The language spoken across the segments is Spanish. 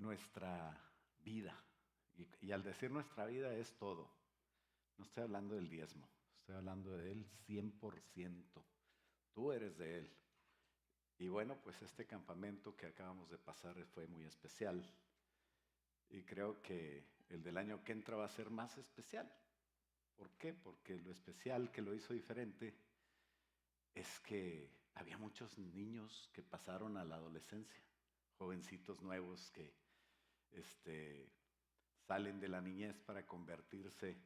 nuestra vida. Y al decir nuestra vida es todo. No estoy hablando del diezmo, estoy hablando de Él 100%. Tú eres de Él. Y bueno, pues este campamento que acabamos de pasar fue muy especial. Y creo que el del año que entra va a ser más especial. ¿Por qué? Porque lo especial que lo hizo diferente es que había muchos niños que pasaron a la adolescencia, jovencitos nuevos que salen de la niñez para convertirse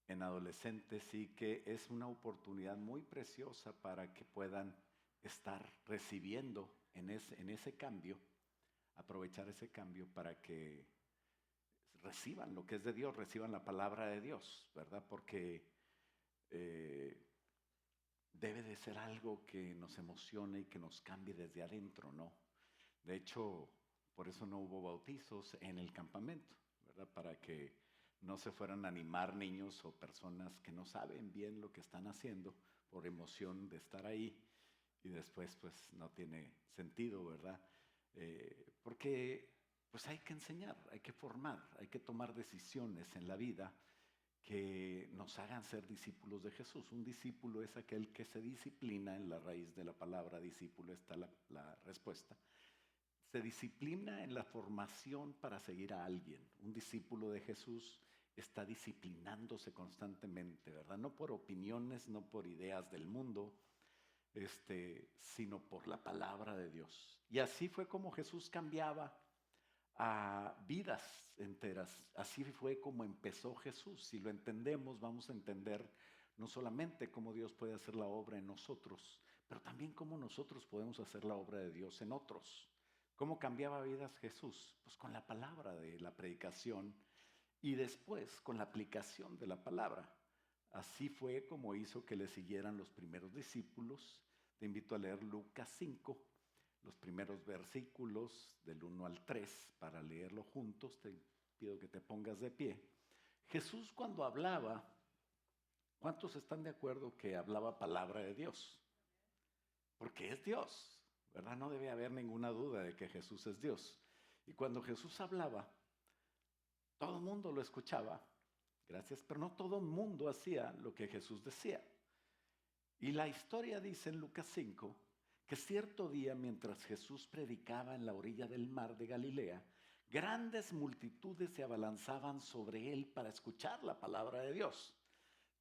en adolescentes, y que es una oportunidad muy preciosa para que puedan estar recibiendo en ese cambio, aprovechar ese cambio para que reciban lo que es de Dios, reciban la palabra de Dios, ¿verdad? Porque debe de ser algo que nos emocione y que nos cambie desde adentro, ¿no? De hecho, por eso no hubo bautizos en el campamento, ¿verdad? Para que no se fueran a animar niños o personas que no saben bien lo que están haciendo por emoción de estar ahí, y después pues no tiene sentido, ¿verdad? Porque pues hay que enseñar, hay que formar, hay que tomar decisiones en la vida que nos hagan ser discípulos de Jesús. Un discípulo es aquel que se disciplina. En la raíz de la palabra discípulo está la respuesta. Se disciplina en la formación para seguir a alguien. Un discípulo de Jesús está disciplinándose constantemente, ¿verdad? No por opiniones, no por ideas del mundo, sino por la palabra de Dios. Y así fue como Jesús cambiaba a vidas enteras. Así fue como empezó Jesús. Si lo entendemos, vamos a entender no solamente cómo Dios puede hacer la obra en nosotros, pero también cómo nosotros podemos hacer la obra de Dios en otros. ¿Cómo cambiaba vidas Jesús? Pues con la palabra de la predicación y después con la aplicación de la palabra. Así fue como hizo que le siguieran los primeros discípulos. Te invito a leer Lucas 5, los primeros versículos del 1 al 3 para leerlo juntos. Te pido que te pongas de pie. Jesús, cuando hablaba, ¿cuántos están de acuerdo que hablaba palabra de Dios? Porque es Dios, ¿verdad? No debe haber ninguna duda de que Jesús es Dios. Y cuando Jesús hablaba, todo el mundo lo escuchaba, gracias, pero no todo el mundo hacía lo que Jesús decía. Y la historia dice en Lucas 5 que cierto día, mientras Jesús predicaba en la orilla del mar de Galilea, grandes multitudes se abalanzaban sobre él para escuchar la palabra de Dios.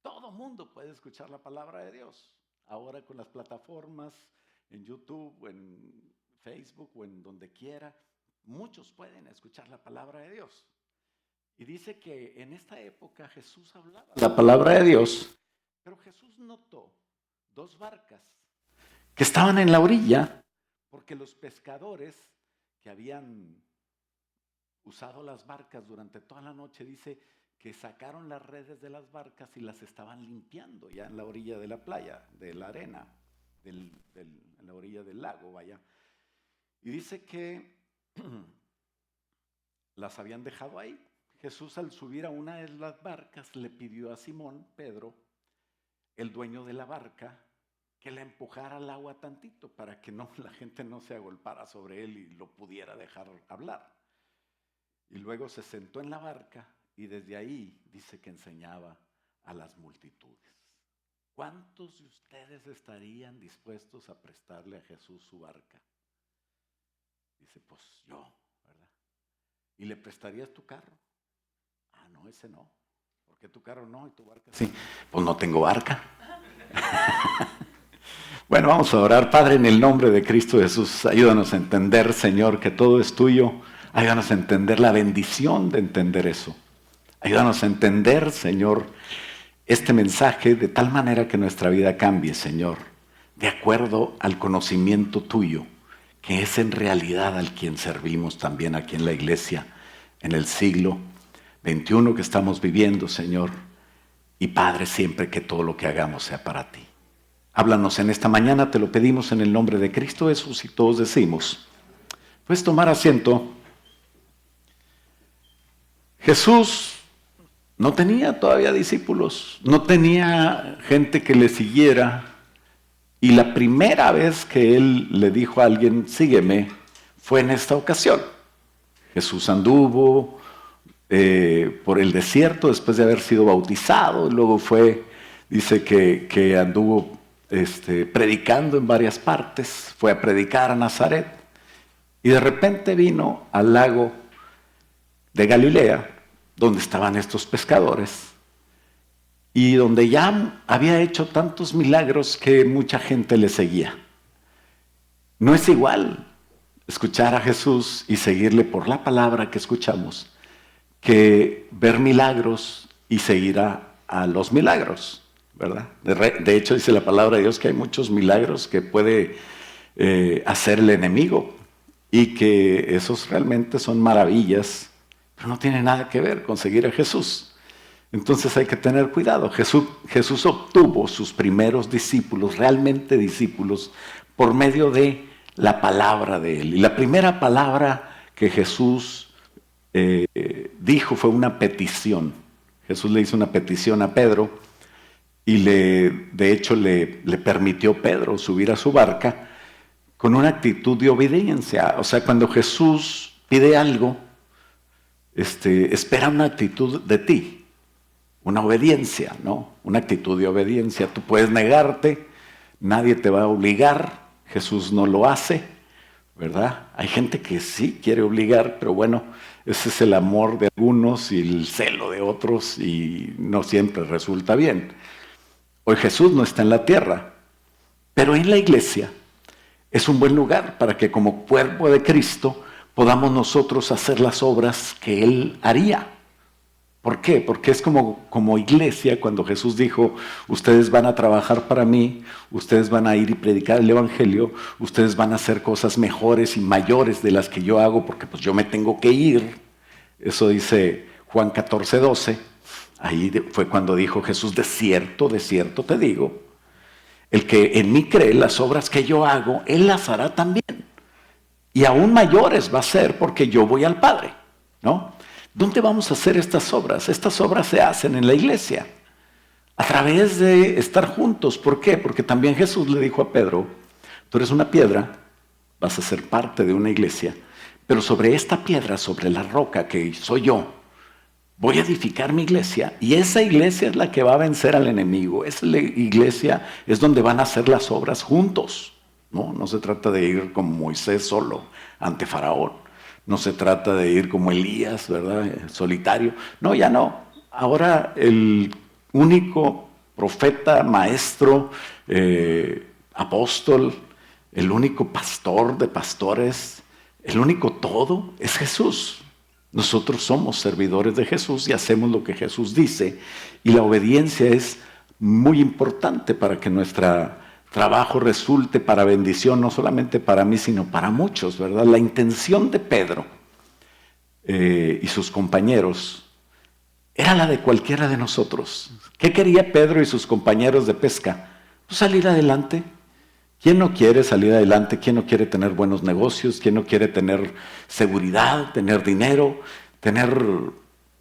Todo mundo puede escuchar la palabra de Dios. Ahora con las plataformas, en YouTube, o en Facebook, o en donde quiera, muchos pueden escuchar la palabra de Dios. Y dice que en esta época Jesús hablaba la palabra de Dios, pero Jesús notó dos barcas que estaban en la orilla, porque los pescadores que habían usado las barcas durante toda la noche, dice que sacaron las redes de las barcas y las estaban limpiando ya en la orilla de la playa, de la arena, en la orilla del lago, vaya. Y dice que las habían dejado ahí. Jesús, al subir a una de las barcas, le pidió a Simón, Pedro, el dueño de la barca, que la empujara al agua tantito para que la gente no se agolpara sobre él y lo pudiera dejar hablar. Y luego se sentó en la barca y desde ahí dice que enseñaba a las multitudes. ¿Cuántos de ustedes estarían dispuestos a prestarle a Jesús su barca? Dice, pues yo, ¿verdad? ¿Y le prestarías tu carro? Ah, no, ese no. ¿Por qué tu carro no y tu barca sí? Pues no tengo barca. Bueno, vamos a orar. Padre, en el nombre de Cristo Jesús, ayúdanos a entender, Señor, que todo es tuyo. Ayúdanos a entender la bendición de entender eso. Ayúdanos a entender, Señor, este mensaje de tal manera que nuestra vida cambie, Señor, de acuerdo al conocimiento tuyo, que es en realidad al quien servimos también aquí en la iglesia, en el siglo XXI que estamos viviendo, Señor. Y Padre, siempre que todo lo que hagamos sea para ti. Háblanos en esta mañana, te lo pedimos en el nombre de Cristo Jesús, y todos decimos, puedes tomar asiento. Jesús no tenía todavía discípulos, no tenía gente que le siguiera, y la primera vez que él le dijo a alguien, sígueme, fue en esta ocasión. Jesús anduvo por el desierto después de haber sido bautizado, y luego dice que anduvo predicando en varias partes, fue a predicar a Nazaret, y de repente vino al lago de Galilea, donde estaban estos pescadores, y donde ya había hecho tantos milagros que mucha gente le seguía. No es igual escuchar a Jesús y seguirle por la palabra que escuchamos que ver milagros y seguir a los milagros, ¿verdad? De hecho, dice la palabra de Dios que hay muchos milagros que puede hacer el enemigo y que esos realmente son maravillas, pero no tiene nada que ver con seguir a Jesús. Entonces hay que tener cuidado. Jesús obtuvo sus primeros discípulos, realmente discípulos, por medio de la palabra de él. Y la primera palabra que Jesús dijo fue una petición. Jesús le hizo una petición a Pedro y de hecho le permitió a Pedro subir a su barca con una actitud de obediencia. O sea, cuando Jesús pide algo, espera una actitud de ti, una obediencia, ¿no? Una actitud de obediencia. Tú puedes negarte, nadie te va a obligar, Jesús no lo hace, ¿verdad? Hay gente que sí quiere obligar, pero bueno, ese es el amor de algunos y el celo de otros y no siempre resulta bien. Hoy Jesús no está en la tierra, pero en la iglesia es un buen lugar para que como cuerpo de Cristo podamos nosotros hacer las obras que Él haría. ¿Por qué? Porque es como iglesia cuando Jesús dijo, ustedes van a trabajar para mí, ustedes van a ir y predicar el evangelio, ustedes van a hacer cosas mejores y mayores de las que yo hago porque pues yo me tengo que ir. Eso dice Juan 14:12. Ahí fue cuando dijo Jesús, de cierto te digo, el que en mí cree, las obras que yo hago, Él las hará también. Y aún mayores va a ser porque yo voy al Padre, ¿no? ¿Dónde vamos a hacer estas obras? Estas obras se hacen en la iglesia, a través de estar juntos. ¿Por qué? Porque también Jesús le dijo a Pedro, tú eres una piedra, vas a ser parte de una iglesia, pero sobre esta piedra, sobre la roca que soy yo, voy a edificar mi iglesia, y esa iglesia es la que va a vencer al enemigo. Esa iglesia es donde van a hacer las obras juntos, ¿no? No se trata de ir como Moisés solo ante Faraón. No se trata de ir como Elías, ¿verdad? Solitario. No, ya no. Ahora el único profeta, maestro, apóstol, el único pastor de pastores, el único todo es Jesús. Nosotros somos servidores de Jesús y hacemos lo que Jesús dice. Y la obediencia es muy importante para que nuestro trabajo resulte para bendición, no solamente para mí, sino para muchos, ¿verdad? La intención de Pedro y sus compañeros era la de cualquiera de nosotros. ¿Qué quería Pedro y sus compañeros de pesca? Pues salir adelante. ¿Quién no quiere salir adelante? ¿Quién no quiere tener buenos negocios? ¿Quién no quiere tener seguridad, tener dinero, tener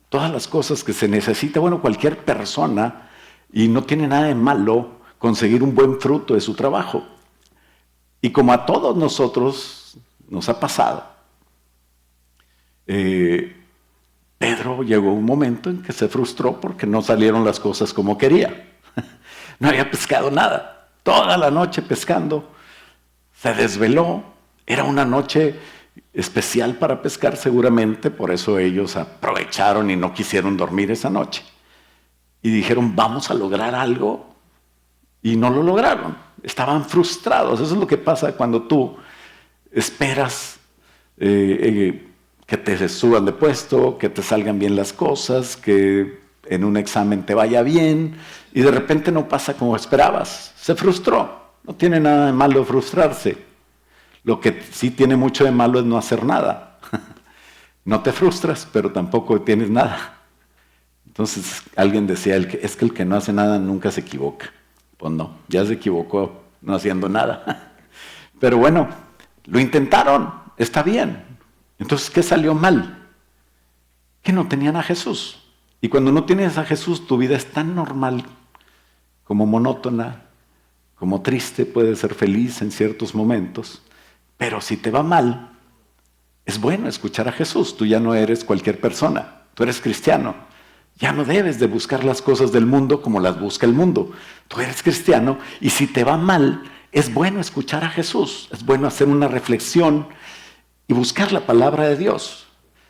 todas las cosas que se necesita? Bueno, cualquier persona, y no tiene nada de malo conseguir un buen fruto de su trabajo. Y como a todos nosotros nos ha pasado, Pedro llegó un momento en que se frustró porque no salieron las cosas como quería. No había pescado nada, toda la noche pescando, se desveló, era una noche especial para pescar seguramente, por eso ellos aprovecharon y no quisieron dormir esa noche. Y dijeron, vamos a lograr algo. Y no lo lograron, estaban frustrados. Eso es lo que pasa cuando tú esperas que te suban de puesto, que te salgan bien las cosas, que en un examen te vaya bien, y de repente no pasa como esperabas. Se frustró. No tiene nada de malo frustrarse. Lo que sí tiene mucho de malo es no hacer nada. No te frustras, pero tampoco tienes nada. Entonces alguien decía, es que el que no hace nada nunca se equivoca. Pues no, ya se equivocó no haciendo nada. Pero bueno, lo intentaron, está bien. Entonces, ¿qué salió mal? Que no tenían a Jesús. Y cuando no tienes a Jesús, tu vida es tan normal, como monótona, como triste, puedes ser feliz en ciertos momentos. Pero si te va mal, Es bueno escuchar a Jesús. Tú ya no eres cualquier persona. Tú eres cristiano. Ya no debes de buscar las cosas del mundo como las busca el mundo. Tú eres cristiano y si te va mal, es bueno escuchar a Jesús. Es bueno hacer una reflexión y buscar la palabra de Dios.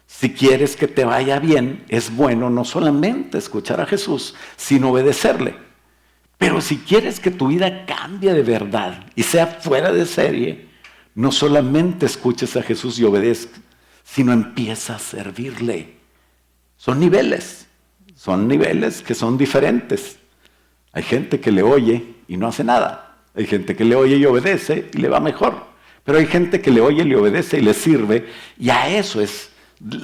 Si quieres que te vaya bien, es bueno no solamente escuchar a Jesús, sino obedecerle. Pero si quieres que tu vida cambie de verdad y sea fuera de serie, no solamente escuches a Jesús y obedezcas, sino empieza a servirle. Son niveles que son diferentes. Hay gente que le oye y no hace nada. Hay gente que le oye y obedece y le va mejor. Pero hay gente que le oye, le obedece y le sirve, y a eso es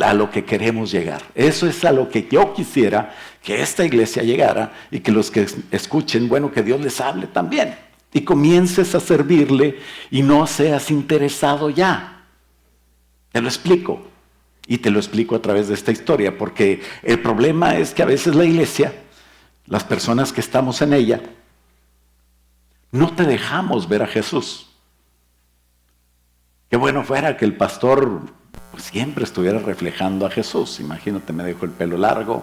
a lo que queremos llegar. Eso es a lo que yo quisiera que esta iglesia llegara y que los que escuchen, bueno, que Dios les hable también. Y comiences a servirle y no seas interesado ya. Te lo explico. Y te lo explico a través de esta historia, porque el problema es que a veces la iglesia, las personas que estamos en ella, no te dejamos ver a Jesús. Qué bueno fuera que el pastor pues, siempre estuviera reflejando a Jesús. Imagínate, me dejó el pelo largo,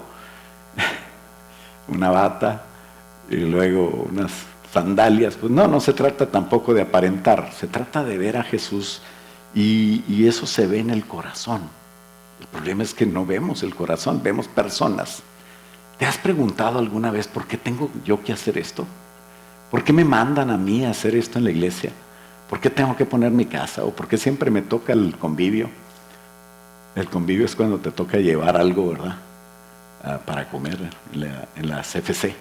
una bata y luego unas sandalias. Pues no se trata tampoco de aparentar, se trata de ver a Jesús y eso se ve en el corazón. El problema es que no vemos el corazón, vemos personas. ¿Te has preguntado alguna vez por qué tengo yo que hacer esto? ¿Por qué me mandan a mí a hacer esto en la iglesia? ¿Por qué tengo que poner mi casa? ¿O por qué siempre me toca el convivio? El convivio es cuando te toca llevar algo, ¿verdad? Para comer en la CFC.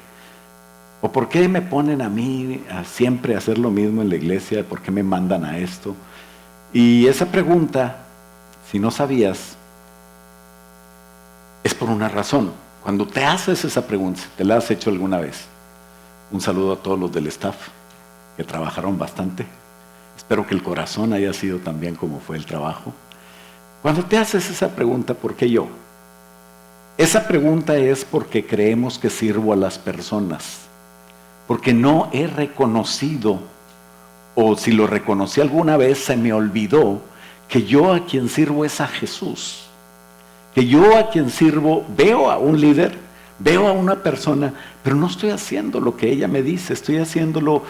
¿O por qué me ponen a mí a siempre hacer lo mismo en la iglesia? ¿Por qué me mandan a esto? Y esa pregunta, si no sabías, es por una razón. Cuando te haces esa pregunta, ¿te la has hecho alguna vez? Un saludo a todos los del staff que trabajaron bastante. Espero que el corazón haya sido también como fue el trabajo. Cuando te haces esa pregunta, ¿por qué yo? Esa pregunta es porque creemos que sirvo a las personas. Porque no he reconocido, o si lo reconocí alguna vez, se me olvidó que yo a quien sirvo es a Jesús. Que yo a quien sirvo veo a un líder, veo a una persona, pero no estoy haciendo lo que ella me dice, estoy haciéndolo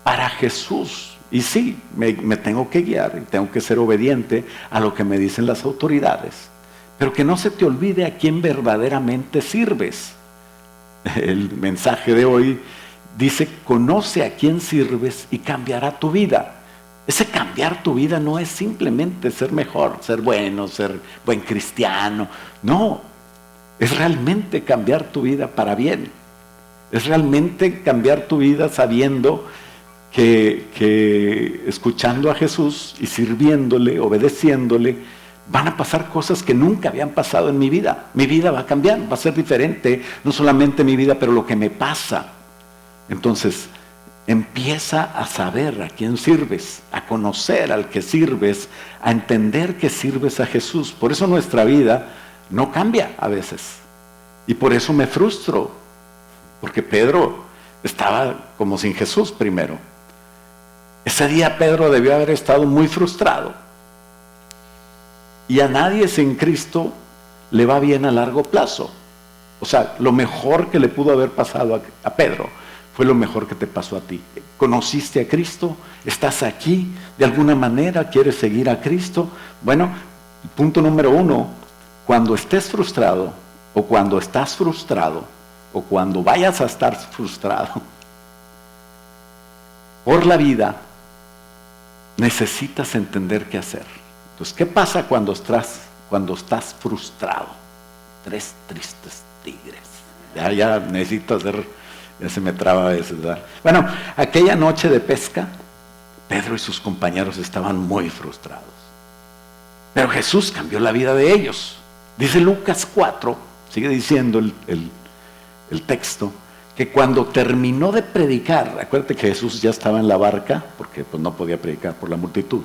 para Jesús. Y sí, me tengo que guiar y tengo que ser obediente a lo que me dicen las autoridades. Pero que no se te olvide a quién verdaderamente sirves. El mensaje de hoy dice, conoce a quién sirves y cambiará tu vida. Ese cambiar tu vida no es simplemente ser mejor, ser bueno, ser buen cristiano. No, es realmente cambiar tu vida para bien. Es realmente cambiar tu vida sabiendo que escuchando a Jesús y sirviéndole, obedeciéndole, van a pasar cosas que nunca habían pasado en mi vida. Mi vida va a cambiar, va a ser diferente, no solamente mi vida, pero lo que me pasa. Entonces, empieza a saber a quién sirves, a conocer al que sirves, a entender que sirves a Jesús. Por eso nuestra vida no cambia a veces. Y por eso me frustro, porque Pedro estaba como sin Jesús primero. Ese día Pedro debió haber estado muy frustrado. Y a nadie sin Cristo le va bien a largo plazo. O sea, lo mejor que le pudo haber pasado a Pedro fue lo mejor que te pasó a ti. Conociste a Cristo, estás aquí, de alguna manera quieres seguir a Cristo. Bueno, punto número 1, cuando estés frustrado, o cuando estás frustrado, o cuando vayas a estar frustrado por la vida, necesitas entender qué hacer. Entonces, ¿qué pasa cuando estás frustrado? 3 tristes tigres. Ya necesito hacer, ya se me traba a veces, ¿verdad? Bueno, aquella noche de pesca, Pedro y sus compañeros estaban muy frustrados. Pero Jesús cambió la vida de ellos. Dice Lucas 4, sigue diciendo el texto, que cuando terminó de predicar, acuérdate que Jesús ya estaba en la barca, porque pues no podía predicar por la multitud,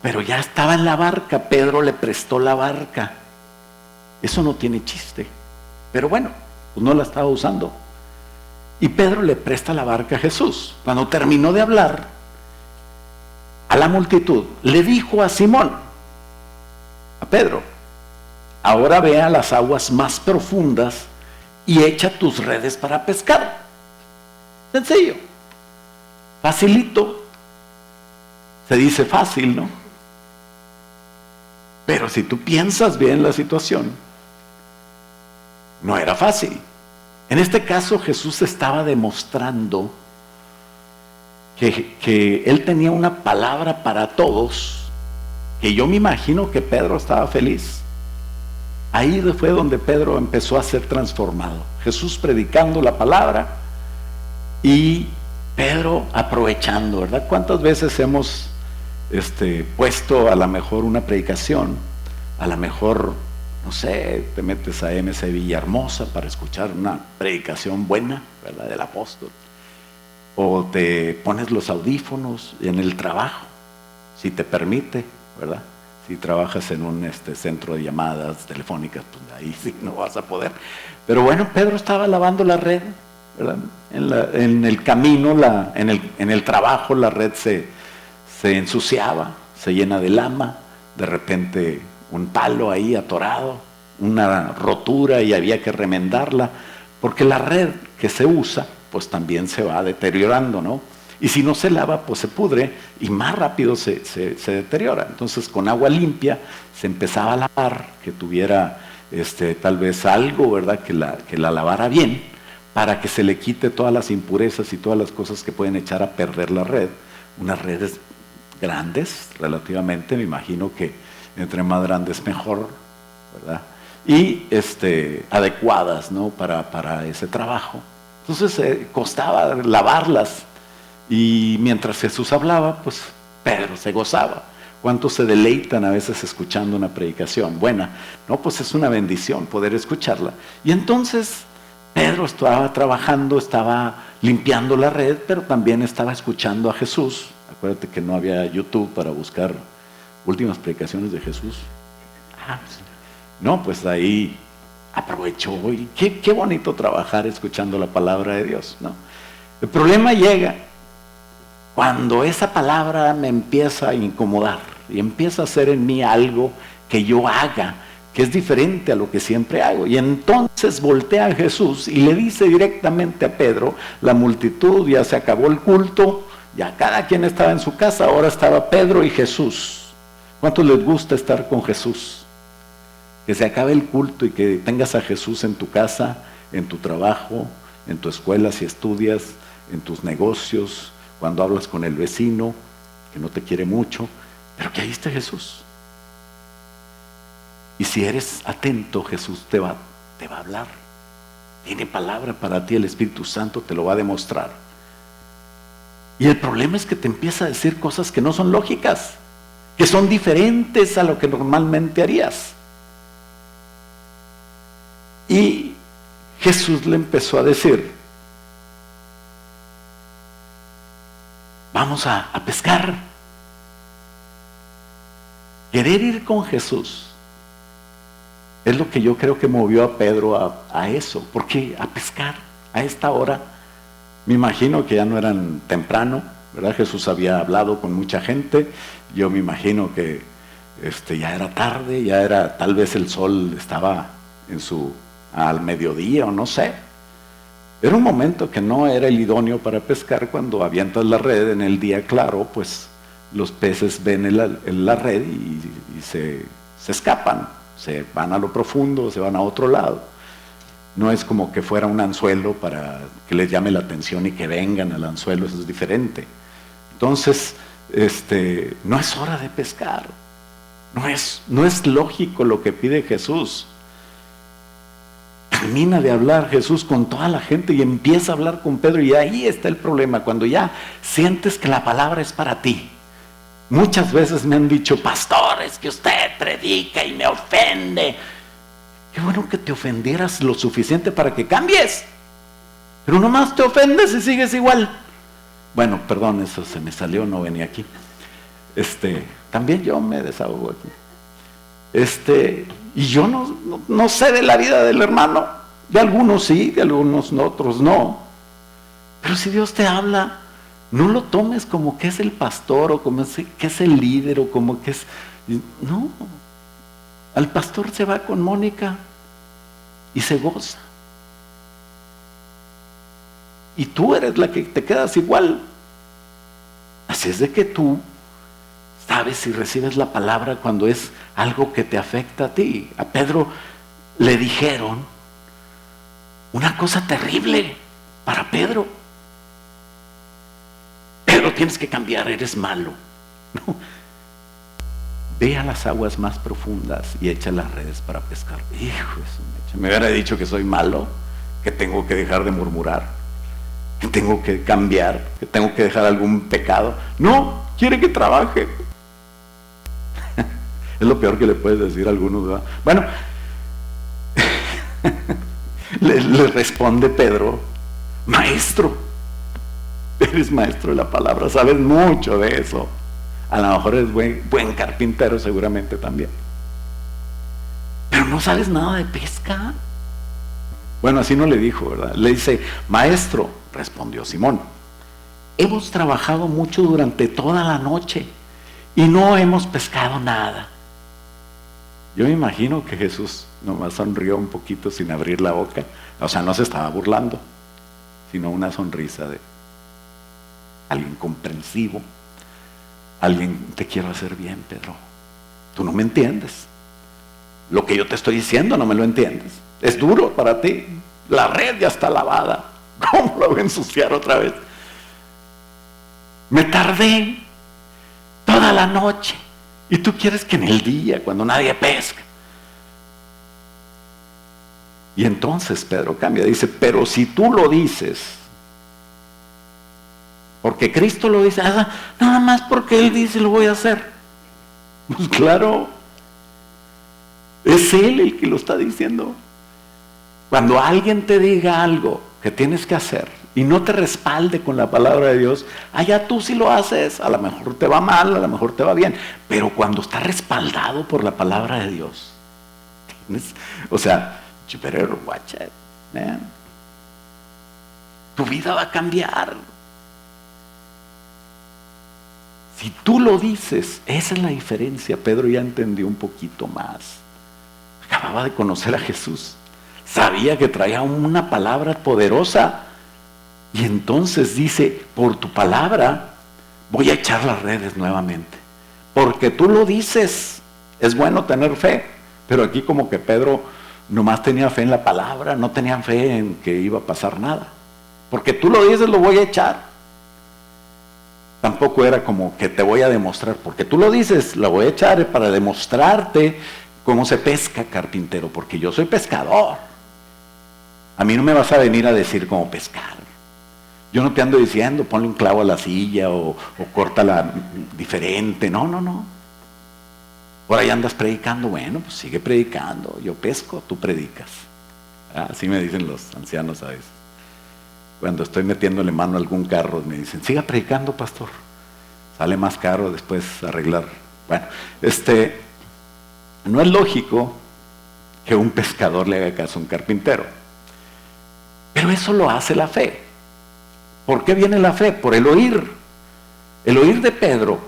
pero ya estaba en la barca, Pedro le prestó la barca. Eso no tiene chiste, pero bueno, pues no la estaba usando. Y Pedro le presta la barca a Jesús. Cuando terminó de hablar a la multitud, le dijo a Simón, Pedro, ahora ve a las aguas más profundas y echa tus redes para pescar. Sencillo, facilito. Se dice fácil, ¿no? Pero si tú piensas bien la situación, no era fácil. En este caso Jesús estaba demostrando que Él tenía una palabra para todos, que yo me imagino que Pedro estaba feliz. Ahí fue donde Pedro empezó a ser transformado. Jesús predicando la palabra y Pedro aprovechando, ¿verdad? ¿Cuántas veces hemos puesto a lo mejor una predicación? A lo mejor, no sé, te metes a MC Villahermosa para escuchar una predicación buena, ¿verdad? Del apóstol. O te pones los audífonos en el trabajo, si te permite, ¿verdad? Si trabajas en un centro de llamadas telefónicas, pues ahí sí no vas a poder. Pero bueno, Pedro estaba lavando la red, ¿verdad? En el camino, en el trabajo, la red se ensuciaba, se llena de lama, de repente un palo ahí atorado, una rotura y había que remendarla, porque la red que se usa, pues también se va deteriorando, ¿no? Y si no se lava, pues se pudre y más rápido se deteriora. Entonces con agua limpia se empezaba a lavar, que tuviera tal vez algo, ¿verdad? Que la lavara bien, para que se le quite todas las impurezas y todas las cosas que pueden echar a perder la red. Unas redes grandes, relativamente, me imagino que entre más grandes mejor, ¿verdad? Y adecuadas, ¿no? Para ese trabajo. Entonces costaba lavarlas. Y mientras Jesús hablaba, pues Pedro se gozaba. ¿Cuántos se deleitan a veces escuchando una predicación buena? No, pues es una bendición poder escucharla. Y entonces Pedro estaba trabajando, estaba limpiando la red, pero también estaba escuchando a Jesús. Acuérdate que no había YouTube para buscar últimas predicaciones de Jesús. No, pues ahí aprovechó. Y qué bonito trabajar escuchando la palabra de Dios, ¿no? El problema llega cuando esa palabra me empieza a incomodar y empieza a hacer en mí algo que yo haga, que es diferente a lo que siempre hago. Y entonces voltea a Jesús y le dice directamente a Pedro, la multitud, ya se acabó el culto, ya cada quien estaba en su casa, ahora estaba Pedro y Jesús. ¿Cuántos les gusta estar con Jesús? Que se acabe el culto y que tengas a Jesús en tu casa, en tu trabajo, en tu escuela si estudias, en tus negocios, cuando hablas con el vecino que no te quiere mucho, pero que ahí esté Jesús. Y si eres atento, Jesús te va a hablar. Tiene palabra para ti, el Espíritu Santo te lo va a demostrar. Y el problema es que te empieza a decir cosas que no son lógicas, que son diferentes a lo que normalmente harías. Y Jesús le empezó a decir, vamos a pescar. Querer ir con Jesús es lo que yo creo que movió a Pedro a eso. ¿Por qué? A pescar a esta hora. Me imagino que ya no eran temprano, ¿verdad? Jesús había hablado con mucha gente. Yo me imagino que ya era tarde, ya era, tal vez el sol estaba al mediodía o no sé. Era un momento que no era el idóneo para pescar. Cuando avientas la red en el día claro, pues los peces ven la red y se escapan, se van a lo profundo, se van a otro lado. No es como que fuera un anzuelo para que les llame la atención y que vengan al anzuelo, eso es diferente. Entonces, no es hora de pescar. No es lógico lo que pide Jesús. Termina de hablar Jesús con toda la gente y empieza a hablar con Pedro, y ahí está el problema, cuando ya sientes que la palabra es para ti. Muchas veces me han dicho, pastores, que usted predica y me ofende. Qué bueno que te ofendieras lo suficiente para que cambies, pero nomás te ofendes y sigues igual. Bueno, perdón, eso se me salió, no venía aquí. También yo me desahogo aquí. Y yo no sé de la vida del hermano. De algunos sí, de algunos otros no. Pero si Dios te habla, no lo tomes como que es el pastor o como que es el líder o como que es... No. Al pastor se va con Mónica y se goza. Y tú eres la que te quedas igual. Así es de que tú sabes si recibes la palabra cuando es algo que te afecta a ti. A Pedro le dijeron una cosa terrible para Pedro. Pedro, tienes que cambiar, eres malo. No. Ve a las aguas más profundas y echa las redes para pescar. Hijo de su mecha, me hubiera dicho que soy malo, que tengo que dejar de murmurar, que tengo que cambiar, que tengo que dejar algún pecado. No, quiere que trabaje. Es lo peor que le puedes decir a algunos, ¿verdad? Bueno, le responde Pedro: maestro, eres maestro de la palabra, sabes mucho de eso. A lo mejor eres buen carpintero seguramente también, pero no sabes nada de pesca. Bueno, así no le dijo, ¿verdad? Le dice: maestro, respondió Simón, hemos trabajado mucho durante toda la noche y no hemos pescado nada. Yo me imagino que Jesús nomás sonrió un poquito sin abrir la boca. O sea, no se estaba burlando, sino una sonrisa de alguien comprensivo. Alguien: te quiero hacer bien, Pedro. Tú no me entiendes. Lo que yo te estoy diciendo no me lo entiendes. Es duro para ti. La red ya está lavada. ¿Cómo la voy a ensuciar otra vez? Me tardé toda la noche. Y tú quieres que en el día, cuando nadie pesca. Y entonces Pedro cambia. Dice: pero si tú lo dices, porque Cristo lo dice, nada más porque Él dice lo voy a hacer. Pues claro, es Él el que lo está diciendo. Cuando alguien te diga algo que tienes que hacer y no te respalde con la palabra de Dios, allá tú sí lo haces. A lo mejor te va mal, a lo mejor te va bien, pero cuando está respaldado por la palabra de Dios, o sea, you better watch it, man. Tu vida va a cambiar. Si tú lo dices, esa es la diferencia. Pedro ya entendió un poquito más. Acababa de conocer a Jesús. Sabía que traía una palabra poderosa. Y entonces dice: por tu palabra voy a echar las redes nuevamente. Porque tú lo dices. Es bueno tener fe. Pero aquí como que Pedro nomás tenía fe en la palabra, no tenía fe en que iba a pasar nada. Porque tú lo dices, lo voy a echar. Tampoco era como que te voy a demostrar, porque tú lo dices, lo voy a echar para demostrarte cómo se pesca, carpintero, porque yo soy pescador. A mí no me vas a venir a decir cómo pescar. Yo no te ando diciendo ponle un clavo a la silla o córtala diferente. No, no, no. Por ahí andas predicando. Bueno, pues sigue predicando. Yo pesco, tú predicas. Así me dicen los ancianos a veces. Cuando estoy metiéndole mano a algún carro, me dicen: siga predicando, pastor. Sale más caro después arreglar. Bueno, no es lógico que un pescador le haga caso a un carpintero. Pero eso lo hace la fe. ¿Por qué viene la fe? Por el oír. El oír de Pedro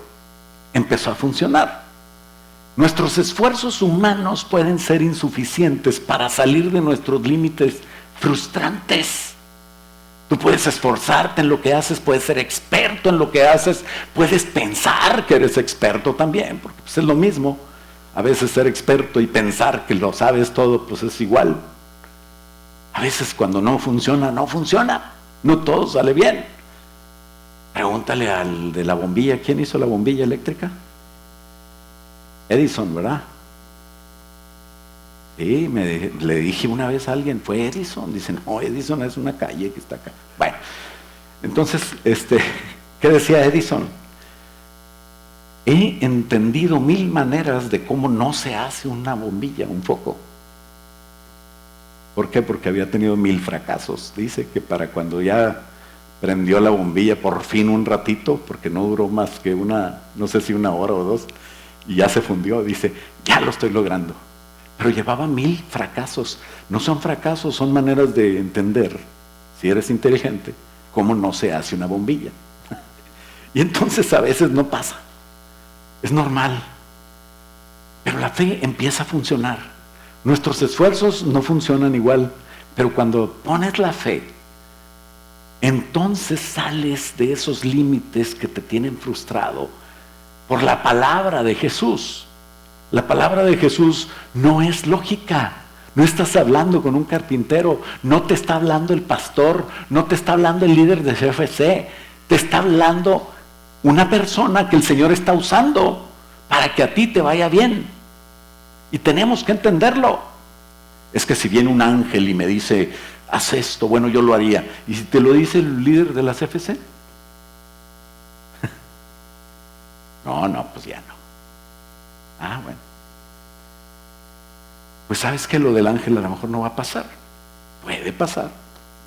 empezó a funcionar. Nuestros esfuerzos humanos pueden ser insuficientes para salir de nuestros límites frustrantes. Tú puedes esforzarte en lo que haces, puedes ser experto en lo que haces, puedes pensar que eres experto también, porque pues es lo mismo. A veces ser experto y pensar que lo sabes todo, pues es igual. A veces cuando no funciona, no funciona. No todo sale bien. Pregúntale al de la bombilla. ¿Quién hizo la bombilla eléctrica? Edison, ¿verdad? Sí, le dije una vez a alguien, fue Edison. Dice: no, Edison es una calle que está acá. Bueno, entonces, ¿qué decía Edison? He entendido 1000 maneras de cómo no se hace una bombilla, un foco. ¿Por qué? Porque había tenido 1000 fracasos. Dice que para cuando ya prendió la bombilla por fin un ratito, porque no duró más que no sé si 1 hora o 2, y ya se fundió, dice: ya lo estoy logrando. Pero llevaba 1000 fracasos. No son fracasos, son maneras de entender, si eres inteligente, cómo no se hace una bombilla. Y entonces a veces no pasa. Es normal. Pero la fe empieza a funcionar. Nuestros esfuerzos no funcionan igual, pero cuando pones la fe, entonces sales de esos límites que te tienen frustrado por la palabra de Jesús. La palabra de Jesús no es lógica. No estás hablando con un carpintero, no te está hablando el pastor, no te está hablando el líder de CFC, te está hablando una persona que el Señor está usando para que a ti te vaya bien. Y tenemos que entenderlo. Es que si viene un ángel y me dice, haz esto, bueno, yo lo haría. ¿Y si te lo dice el líder de la CFC? No, pues ya no. Ah, bueno. Pues sabes que lo del ángel a lo mejor no va a pasar. Puede pasar.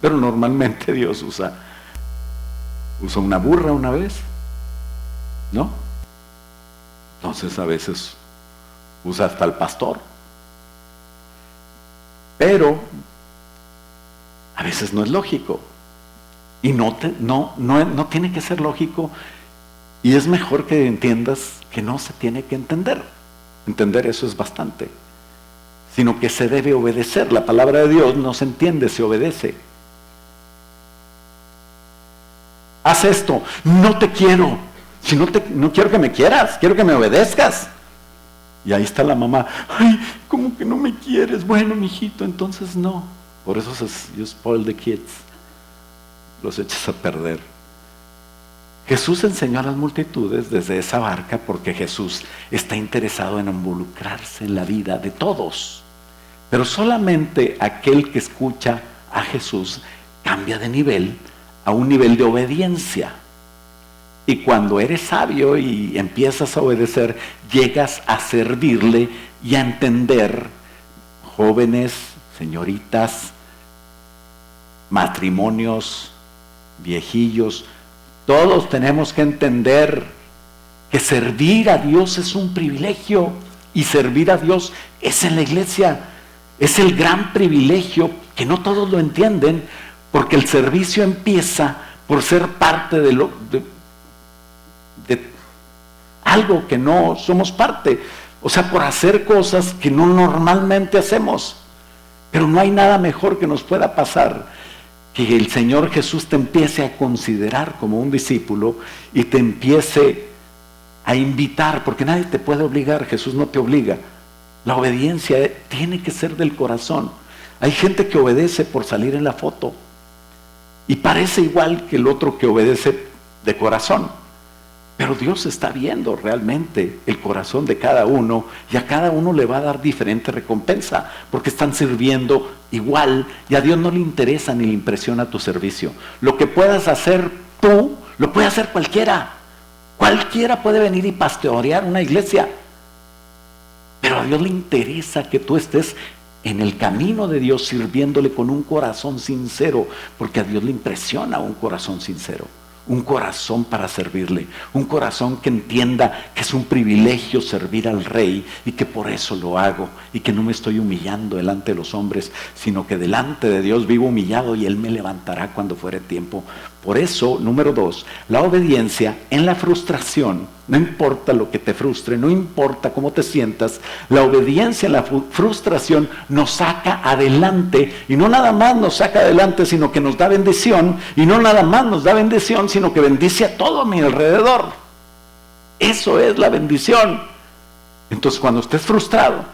Pero normalmente Dios usa una burra una vez, ¿no? Entonces a veces usa hasta el pastor. Pero a veces no es lógico. Y no tiene que ser lógico. Y es mejor que entiendas que no se tiene que entender. Entender eso es bastante. Sino que se debe obedecer. La palabra de Dios no se entiende, se obedece. Haz esto, no te quiero. Si no quiero que me quieras, quiero que me obedezcas. Y ahí está la mamá, ay, ¿cómo que no me quieres? Bueno, mijito, entonces no. Por eso you spoil the kids. Los echas a perder. Jesús enseñó a las multitudes desde esa barca porque Jesús está interesado en involucrarse en la vida de todos. Pero solamente aquel que escucha a Jesús cambia de nivel a un nivel de obediencia. Y cuando eres sabio y empiezas a obedecer, llegas a servirle y a entender, jóvenes, señoritas, matrimonios, viejillos, todos tenemos que entender que servir a Dios es un privilegio y servir a Dios es en la iglesia. Es el gran privilegio que no todos lo entienden, porque el servicio empieza por ser parte de algo que no somos parte. O sea, por hacer cosas que no normalmente hacemos. Pero no hay nada mejor que nos pueda pasar que el Señor Jesús te empiece a considerar como un discípulo y te empiece a invitar, porque nadie te puede obligar, Jesús no te obliga. La obediencia tiene que ser del corazón. Hay gente que obedece por salir en la foto y parece igual que el otro que obedece de corazón. Pero Dios está viendo realmente el corazón de cada uno y a cada uno le va a dar diferente recompensa porque están sirviendo igual y a Dios no le interesa ni le impresiona tu servicio. Lo que puedas hacer tú, lo puede hacer cualquiera. Cualquiera puede venir y pastorear una iglesia. Pero a Dios le interesa que tú estés en el camino de Dios sirviéndole con un corazón sincero, porque a Dios le impresiona un corazón sincero. Un corazón para servirle, un corazón que entienda que es un privilegio servir al Rey y que por eso lo hago y que no me estoy humillando delante de los hombres, sino que delante de Dios vivo humillado y Él me levantará cuando fuere tiempo. Por eso, número 2, la obediencia en la frustración, no importa lo que te frustre, no importa cómo te sientas, la obediencia en la frustración nos saca adelante y no nada más nos saca adelante, sino que nos da bendición y no nada más nos da bendición, sino que bendice a todo a mi alrededor. Eso es la bendición. Entonces, cuando estés frustrado,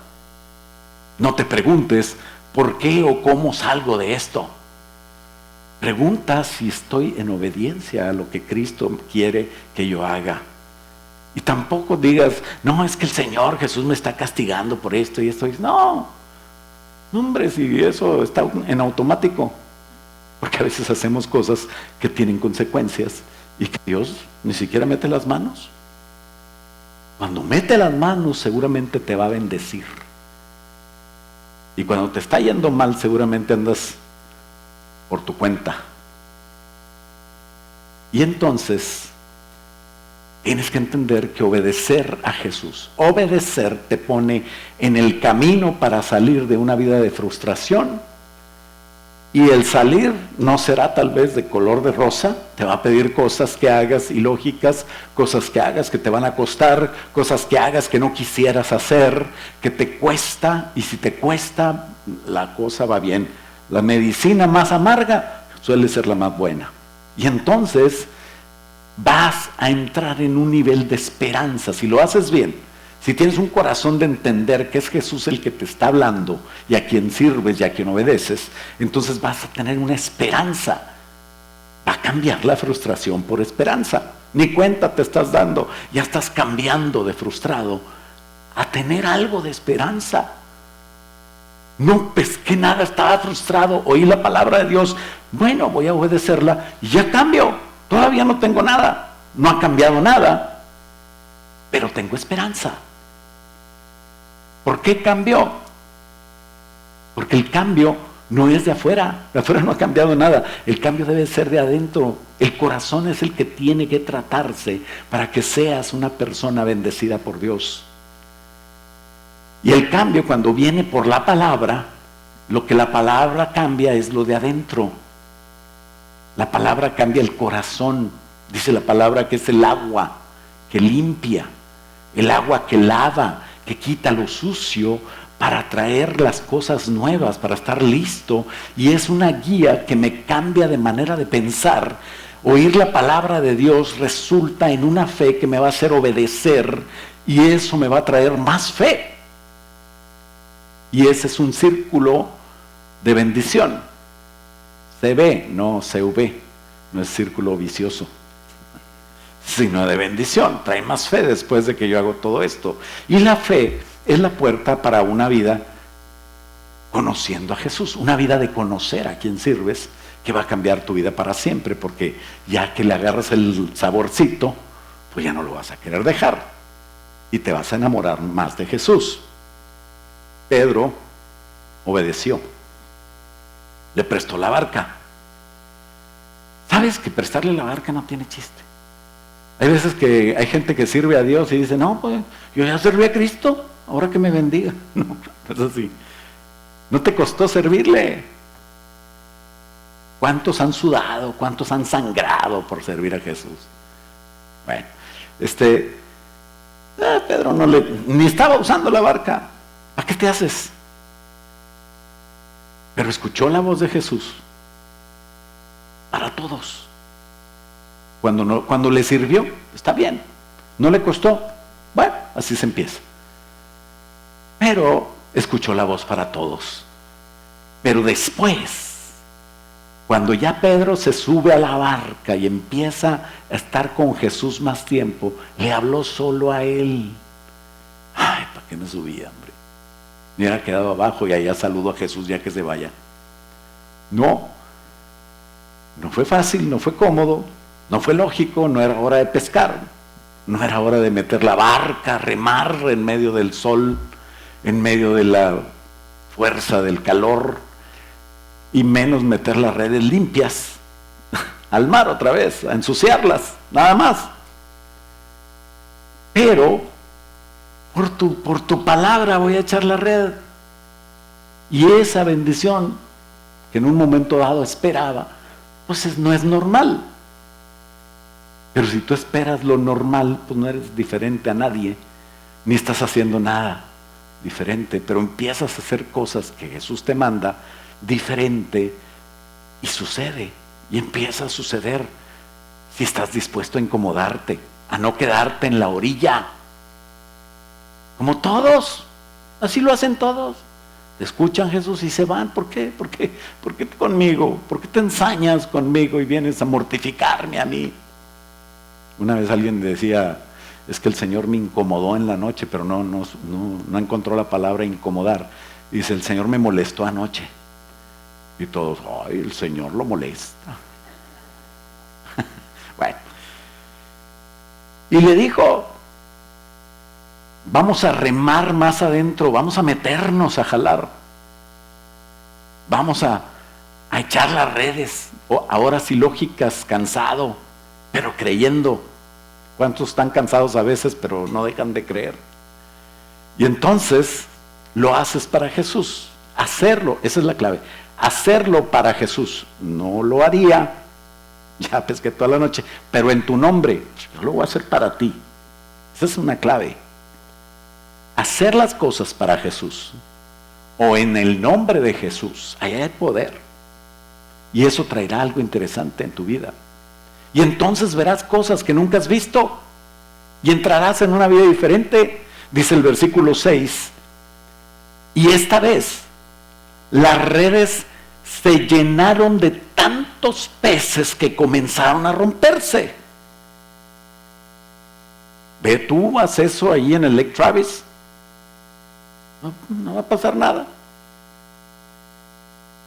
no te preguntes por qué o cómo salgo de esto. Pregunta si estoy en obediencia a lo que Cristo quiere que yo haga. Y tampoco digas, no, es que el Señor Jesús me está castigando por esto y esto. No, hombre, si eso está en automático. Porque a veces hacemos cosas que tienen consecuencias y que Dios ni siquiera mete las manos. Cuando mete las manos seguramente te va a bendecir. Y cuando te está yendo mal seguramente andas por tu cuenta. Y entonces tienes que entender que obedecer a Jesús, obedecer te pone en el camino para salir de una vida de frustración Y el salir no será tal vez de color de rosa, te va a pedir cosas que hagas ilógicas, cosas que hagas que te van a costar, cosas que hagas que no quisieras hacer, que te cuesta, y si te cuesta, la cosa va bien. La medicina más amarga suele ser la más buena. Y entonces vas a entrar en un nivel de esperanza, si lo haces bien. Si tienes un corazón de entender que es Jesús el que te está hablando y a quien sirves y a quien obedeces, entonces vas a tener una esperanza. Va a cambiar la frustración por esperanza. Ni cuenta te estás dando, ya estás cambiando de frustrado a tener algo de esperanza. No pesqué nada, estaba frustrado, oí la palabra de Dios, bueno, voy a obedecerla y ya cambio. Todavía no tengo nada, no ha cambiado nada, pero tengo esperanza. ¿Por qué cambió? Porque el cambio no es de afuera no ha cambiado nada, el cambio debe ser de adentro. El corazón es el que tiene que tratarse para que seas una persona bendecida por Dios. Y el cambio, cuando viene por la palabra, lo que la palabra cambia es lo de adentro. La palabra cambia el corazón. Dice la palabra que es el agua que limpia, el agua que lava, que quita lo sucio para traer las cosas nuevas, para estar listo. Y es una guía que me cambia de manera de pensar. Oír la palabra de Dios resulta en una fe que me va a hacer obedecer, y eso me va a traer más fe. Y ese es un círculo de bendición. CV, no CV, no es círculo vicioso, sino de bendición. Trae más fe después de que yo hago todo esto. Y la fe es la puerta para una vida conociendo a Jesús, una vida de conocer a quien sirves, que va a cambiar tu vida para siempre, porque ya que le agarras el saborcito, pues ya no lo vas a querer dejar y te vas a enamorar más de Jesús. Pedro obedeció, le prestó la barca. ¿Sabes que prestarle la barca no tiene chiste? Hay veces que hay gente que sirve a Dios y dice, no, pues yo ya serví a Cristo, ahora que me bendiga. No, es así. No te costó servirle. ¿Cuántos han sudado? ¿Cuántos han sangrado por servir a Jesús? Bueno, Pedro ni estaba usando la barca. ¿Para qué te haces? Pero escuchó la voz de Jesús para todos. Cuando le sirvió, está bien. No le costó, bueno, así se empieza. Pero escuchó la voz para todos. Pero después, cuando ya Pedro se sube a la barca y empieza a estar con Jesús más tiempo, le habló solo a él. Ay, ¿para qué me subía, hombre? Me hubiera quedado abajo y allá saludo a Jesús ya que se vaya. No fue fácil, no fue cómodo, no fue lógico, no era hora de pescar, no era hora de meter la barca, remar en medio del sol, en medio de la fuerza del calor, y menos meter las redes limpias al mar otra vez, a ensuciarlas, nada más. Pero por tu palabra voy a echar la red. Y esa bendición que en un momento dado esperaba, pues no es normal. Pero si tú esperas lo normal, pues no eres diferente a nadie, ni estás haciendo nada diferente, pero empiezas a hacer cosas que Jesús te manda diferente, y sucede, y empieza a suceder si estás dispuesto a incomodarte, a no quedarte en la orilla. Como todos, así lo hacen todos. Te escuchan Jesús y se van. ¿Por qué? ¿Por qué conmigo? ¿Por qué te ensañas conmigo y vienes a mortificarme a mí? Una vez alguien decía, es que el Señor me incomodó en la noche, pero no encontró la palabra incomodar. Dice, el Señor me molestó anoche. Y todos, ay, el Señor lo molesta. Bueno. Y le dijo, vamos a remar más adentro, vamos a meternos a jalar, vamos a echar las redes, ahora sí lógicas, cansado, pero creyendo. ¿Cuántos están cansados a veces, pero no dejan de creer? Y entonces lo haces para Jesús, hacerlo, esa es la clave, hacerlo para Jesús. No lo haría, ya pesqué toda la noche, pero en tu nombre, yo lo voy a hacer para ti. Esa es una clave. Hacer las cosas para Jesús o en el nombre de Jesús, allá hay poder. Y eso traerá algo interesante en tu vida. Y entonces verás cosas que nunca has visto y entrarás en una vida diferente. Dice el versículo 6, y esta vez las redes se llenaron de tantos peces que comenzaron a romperse. Ve tú, haz eso ahí en el Lake Travis. No va a pasar nada.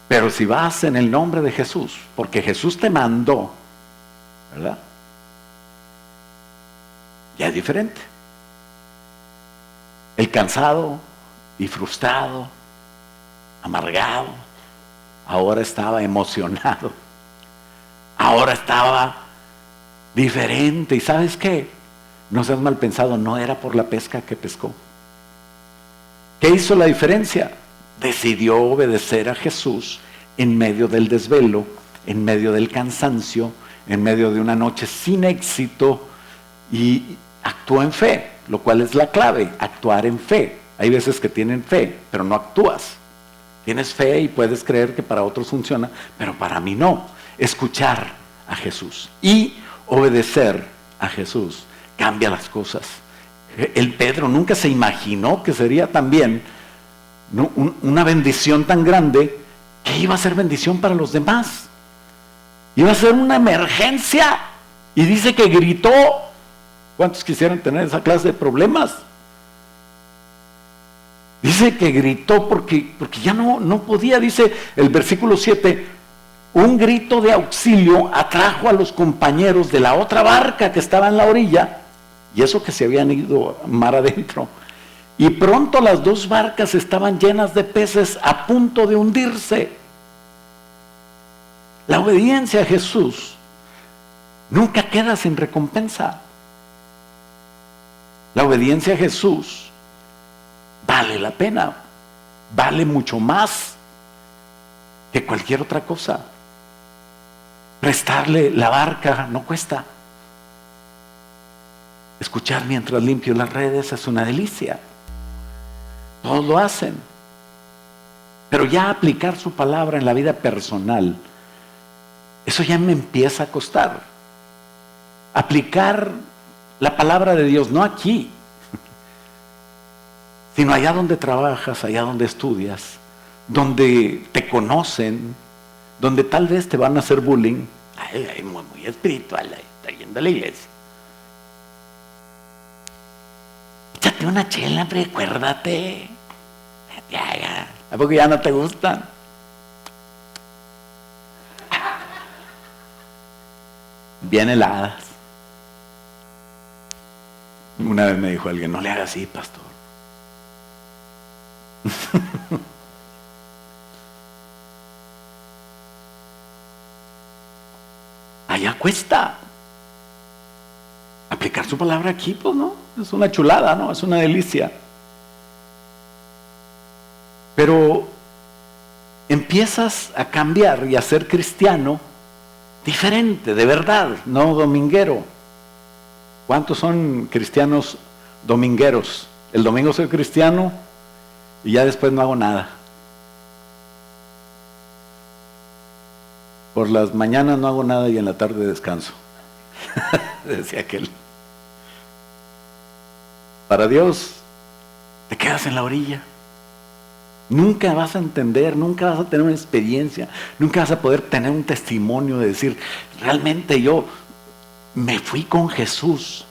Pero si vas en el nombre de Jesús, porque Jesús te mandó, ¿verdad? Ya es diferente. El cansado y frustrado, amargado, ahora estaba emocionado. Ahora estaba diferente. ¿Y sabes qué? No seas mal pensado, no era por la pesca que pescó. ¿Qué hizo la diferencia? Decidió obedecer a Jesús en medio del desvelo, en medio del cansancio, en medio de una noche sin éxito, y actuó en fe, lo cual es la clave, actuar en fe. Hay veces que tienen fe, pero no actúas. Tienes fe y puedes creer que para otros funciona, pero para mí no. Escuchar a Jesús y obedecer a Jesús cambia las cosas. El Pedro nunca se imaginó que sería también una bendición tan grande, que iba a ser bendición para los demás. Iba a ser una emergencia. Y dice que gritó. ¿Cuántos quisieran tener esa clase de problemas? Dice que gritó porque ya no podía. Dice el versículo 7, un grito de auxilio atrajo a los compañeros de la otra barca que estaba en la orilla, y eso que se habían ido mar adentro. Y pronto las dos barcas estaban llenas de peces a punto de hundirse. La obediencia a Jesús nunca queda sin recompensa. La obediencia a Jesús vale la pena, vale mucho más que cualquier otra cosa. Prestarle la barca no cuesta. Escuchar mientras limpio las redes es una delicia. Todos lo hacen. Pero ya aplicar su palabra en la vida personal, eso ya me empieza a costar. Aplicar la palabra de Dios, no aquí, sino allá donde trabajas, allá donde estudias, donde te conocen, donde tal vez te van a hacer bullying. Ay, muy espiritual, está yendo a la iglesia. Échate una chela, hombre, acuérdate. Ya. ¿A poco ya no te gustan? Bien heladas. Una vez me dijo alguien, no le haga así, pastor. Allá cuesta. Aplicar su palabra aquí, pues no, es una chulada, ¿no? Es una delicia. Pero empiezas a cambiar y a ser cristiano diferente, de verdad, no dominguero. ¿Cuántos son cristianos domingueros? El domingo soy cristiano y ya después no hago nada. Por las mañanas no hago nada y en la tarde descanso. Decía aquel. Para Dios, te quedas en la orilla. Nunca vas a entender, nunca vas a tener una experiencia, nunca vas a poder tener un testimonio de decir, realmente yo me fui con Jesús,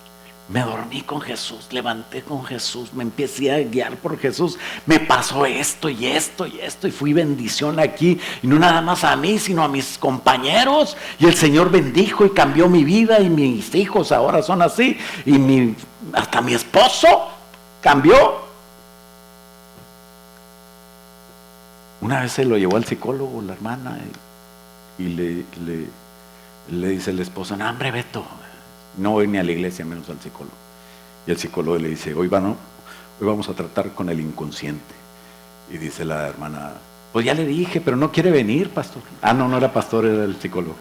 me dormí con Jesús, levanté con Jesús, me empecé a guiar por Jesús, me pasó esto y esto y esto y fui bendición aquí, y no nada más a mí, sino a mis compañeros, y el Señor bendijo y cambió mi vida, y mis hijos ahora son así, y hasta mi esposo cambió. Una vez se lo llevó al psicólogo la hermana y le dice el esposo, no, hombre, Beto, no voy ni a la iglesia menos al psicólogo. Y el psicólogo le dice, hoy vamos a tratar con el inconsciente. Y dice la hermana, Pues ya le dije, pero no quiere venir, pastor. Ah, no, no era pastor, era el psicólogo.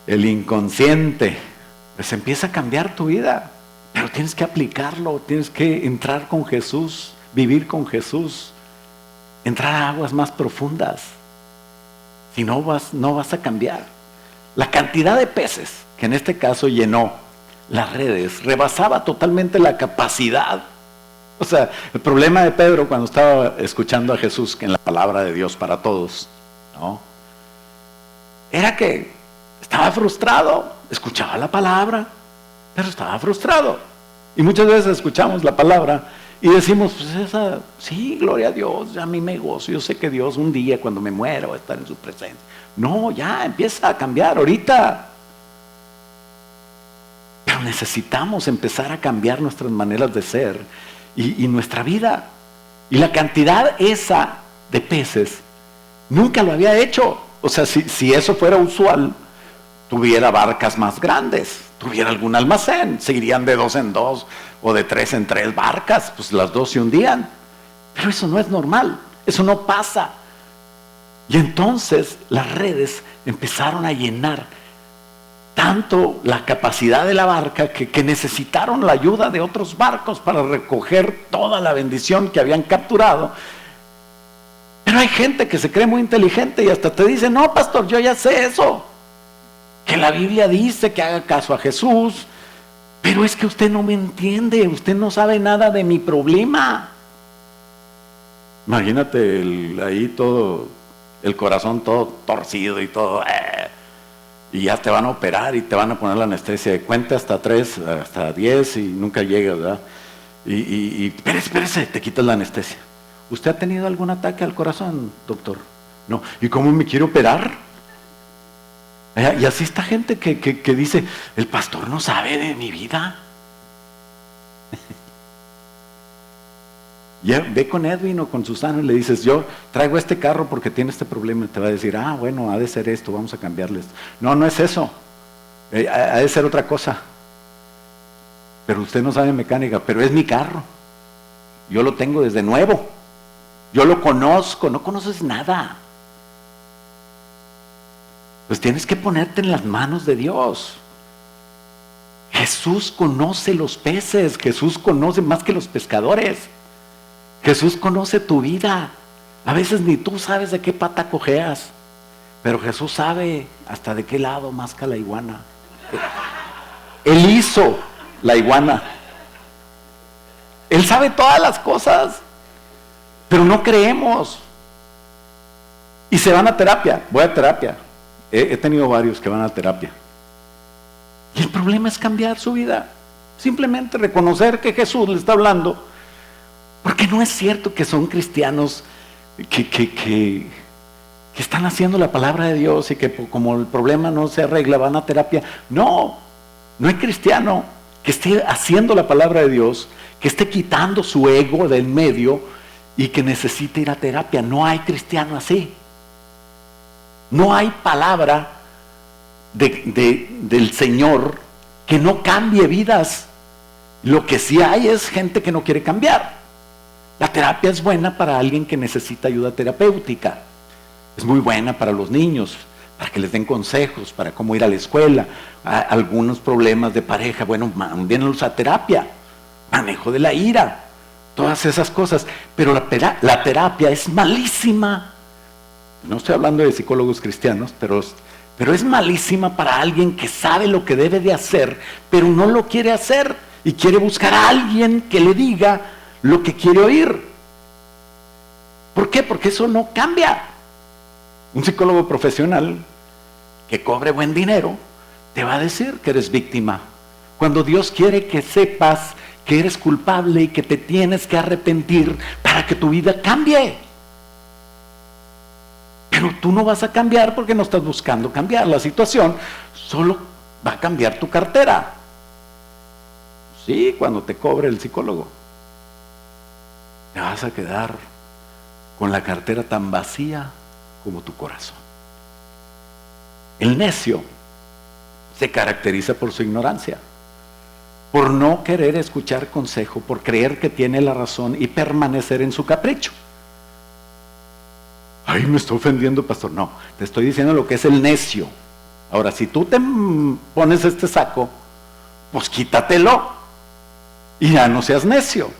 El inconsciente. Pues empieza a cambiar tu vida, pero tienes que aplicarlo, tienes que entrar con Jesús, vivir con Jesús, entrar a aguas más profundas. Si no vas a cambiar. La cantidad de peces que en este caso llenó las redes rebasaba totalmente la capacidad. O sea, el problema de Pedro cuando estaba escuchando a Jesús en la palabra de Dios para todos, ¿no? Era que estaba frustrado, escuchaba la palabra, pero estaba frustrado. Y muchas veces escuchamos la palabra y decimos, pues esa, sí, gloria a Dios, a mí me gozo, yo sé que Dios un día cuando me muera va a estar en su presencia. No, ya empieza a cambiar ahorita. Pero necesitamos empezar a cambiar nuestras maneras de ser y nuestra vida. Y la cantidad esa de peces nunca lo había hecho. O sea, si eso fuera usual, tuviera barcas más grandes, tuviera algún almacén, seguirían de 2 en 2 o de 3 en 3 barcas, pues las 2 se hundían. Pero eso no es normal, eso no pasa. Y entonces las redes empezaron a llenar tanto la capacidad de la barca que necesitaron la ayuda de otros barcos para recoger toda la bendición que habían capturado. Pero hay gente que se cree muy inteligente y hasta te dice, no, pastor, yo ya sé eso, que la Biblia dice que haga caso a Jesús, pero es que usted no me entiende, usted no sabe nada de mi problema. Imagínate ahí todo, el corazón todo torcido y todo, y ya te van a operar y te van a poner la anestesia de cuenta hasta 3, hasta 10 y nunca llega, ¿verdad? Y espérese, te quitas la anestesia. ¿Usted ha tenido algún ataque al corazón, doctor? No. ¿Y cómo me quiere operar? Y así está gente que dice, el pastor no sabe de mi vida. Ya ve con Edwin o con Susana y le dices, yo traigo este carro porque tiene este problema. Y te va a decir, bueno, ha de ser esto, vamos a cambiarle esto. No, no es eso. Ha de ser otra cosa. Pero usted no sabe mecánica, pero es mi carro. Yo lo tengo desde nuevo. Yo lo conozco, no conoces nada. Pues tienes que ponerte en las manos de Dios. Jesús conoce los peces, Jesús conoce más que los pescadores. Jesús conoce tu vida. A veces ni tú sabes de qué pata cojeas, pero Jesús sabe hasta de qué lado masca la iguana. Él hizo la iguana. Él sabe todas las cosas, pero no creemos. Y se van a terapia. Voy a terapia. He tenido varios que van a terapia. Y el problema es cambiar su vida. Simplemente reconocer que Jesús le está hablando. Porque no es cierto que son cristianos que están haciendo la palabra de Dios y que como el problema no se arregla, van a terapia. No, no hay cristiano que esté haciendo la palabra de Dios, que esté quitando su ego del medio y que necesite ir a terapia. No hay cristiano así. No hay palabra del Señor que no cambie vidas. Lo que sí hay es gente que no quiere cambiar. La terapia es buena para alguien que necesita ayuda terapéutica. Es muy buena para los niños, para que les den consejos, para cómo ir a la escuela, algunos problemas de pareja. Bueno, mándenlos a terapia, manejo de la ira, todas esas cosas. Pero la terapia es malísima. No estoy hablando de psicólogos cristianos, pero es malísima para alguien que sabe lo que debe de hacer, pero no lo quiere hacer y quiere buscar a alguien que le diga lo que quiere oír. ¿Por qué? Porque eso no cambia. Un psicólogo profesional que cobre buen dinero te va a decir que eres víctima, cuando Dios quiere que sepas que eres culpable y que te tienes que arrepentir para que tu vida cambie. Pero tú no vas a cambiar porque no estás buscando cambiar la situación, solo va a cambiar tu cartera. Sí, cuando te cobre el psicólogo. Te vas a quedar con la cartera tan vacía como tu corazón. El necio se caracteriza por su ignorancia, por no querer escuchar consejo, por creer que tiene la razón y permanecer en su capricho. Ay, me estoy ofendiendo, pastor. No, te estoy diciendo lo que es el necio. Ahora, si tú te pones este saco, pues quítatelo y ya no seas necio.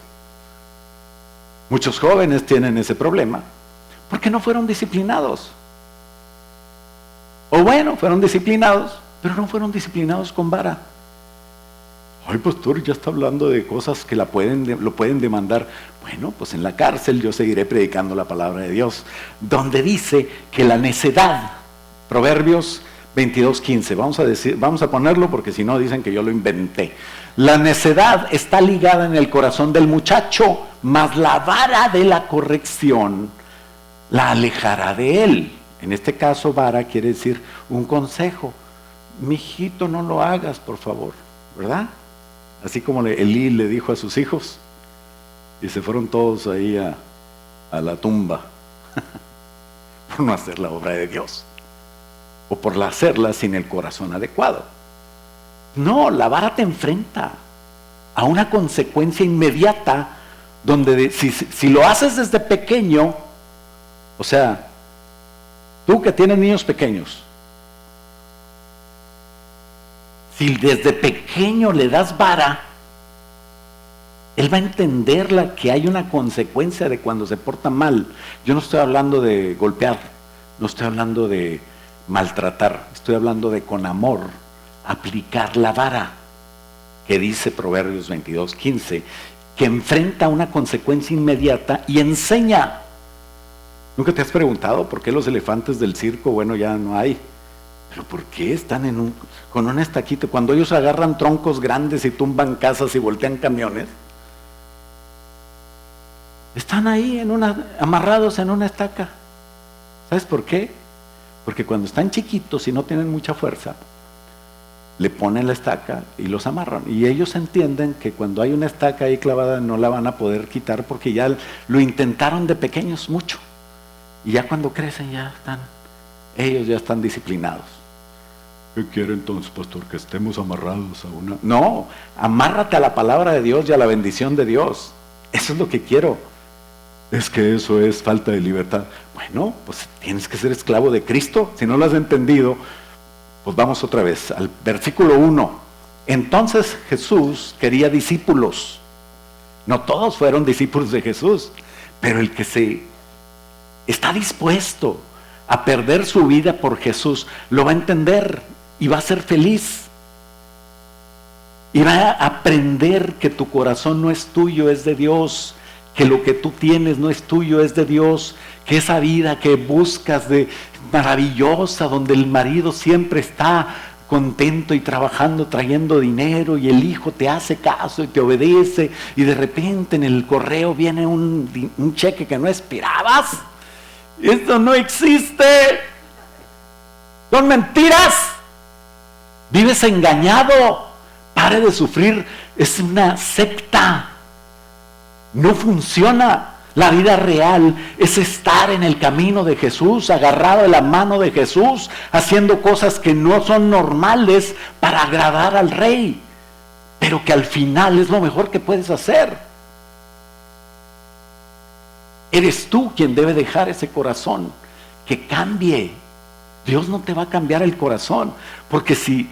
Muchos jóvenes tienen ese problema porque no fueron disciplinados. O bueno, fueron disciplinados, pero no fueron disciplinados con vara. Ay, pastor, ya está hablando de cosas que lo pueden demandar. Bueno, pues en la cárcel yo seguiré predicando la palabra de Dios, donde dice que la necedad, Proverbios 22:15, vamos a ponerlo porque si no dicen que yo lo inventé. La necedad está ligada en el corazón del muchacho, mas la vara de la corrección la alejará de él. En este caso, vara quiere decir un consejo. Mijito, no lo hagas, por favor, ¿verdad? Así como Elí le dijo a sus hijos, y se fueron todos ahí a la tumba por no hacer la obra de Dios, o por hacerla sin el corazón adecuado. No, la vara te enfrenta a una consecuencia inmediata, donde si lo haces desde pequeño, o sea, tú que tienes niños pequeños, si desde pequeño le das vara, él va a entender que hay una consecuencia de cuando se porta mal. Yo no estoy hablando de golpear, no estoy hablando de maltratar, estoy hablando de con amor aplicar la vara, que dice Proverbios 22:15, que enfrenta una consecuencia inmediata y enseña. ¿Nunca te has preguntado por qué los elefantes del circo, bueno, ya no hay? ¿Pero por qué están con un estaquito? Cuando ellos agarran troncos grandes y tumban casas y voltean camiones, están ahí amarrados en una estaca. ¿Sabes por qué? Porque cuando están chiquitos y no tienen mucha fuerza, le ponen la estaca y los amarran. Y ellos entienden que cuando hay una estaca ahí clavada no la van a poder quitar porque ya lo intentaron de pequeños mucho. Y ya cuando crecen ellos ya están disciplinados. ¿Qué quiere entonces, pastor? ¿Que estemos amarrados a una? No, amárrate a la palabra de Dios y a la bendición de Dios. Eso es lo que quiero. Es que eso es falta de libertad. Bueno, pues tienes que ser esclavo de Cristo. Si no lo has entendido, pues vamos otra vez al versículo 1. Entonces Jesús quería discípulos. No todos fueron discípulos de Jesús, pero el que está dispuesto a perder su vida por Jesús, lo va a entender y va a ser feliz. Y va a aprender que tu corazón no es tuyo, es de Dios. Que lo que tú tienes no es tuyo, es de Dios. Que esa vida que buscas de maravillosa, donde el marido siempre está contento y trabajando, trayendo dinero, y el hijo te hace caso y te obedece, y de repente en el correo viene un cheque que no esperabas. Esto no existe. Son mentiras. Vives engañado. Pare de sufrir. Es una secta. No funciona. La vida real es estar en el camino de Jesús, agarrado de la mano de Jesús, haciendo cosas que no son normales para agradar al Rey, pero que al final es lo mejor que puedes hacer. Eres tú quien debe dejar ese corazón que cambie. Dios no te va a cambiar el corazón, porque si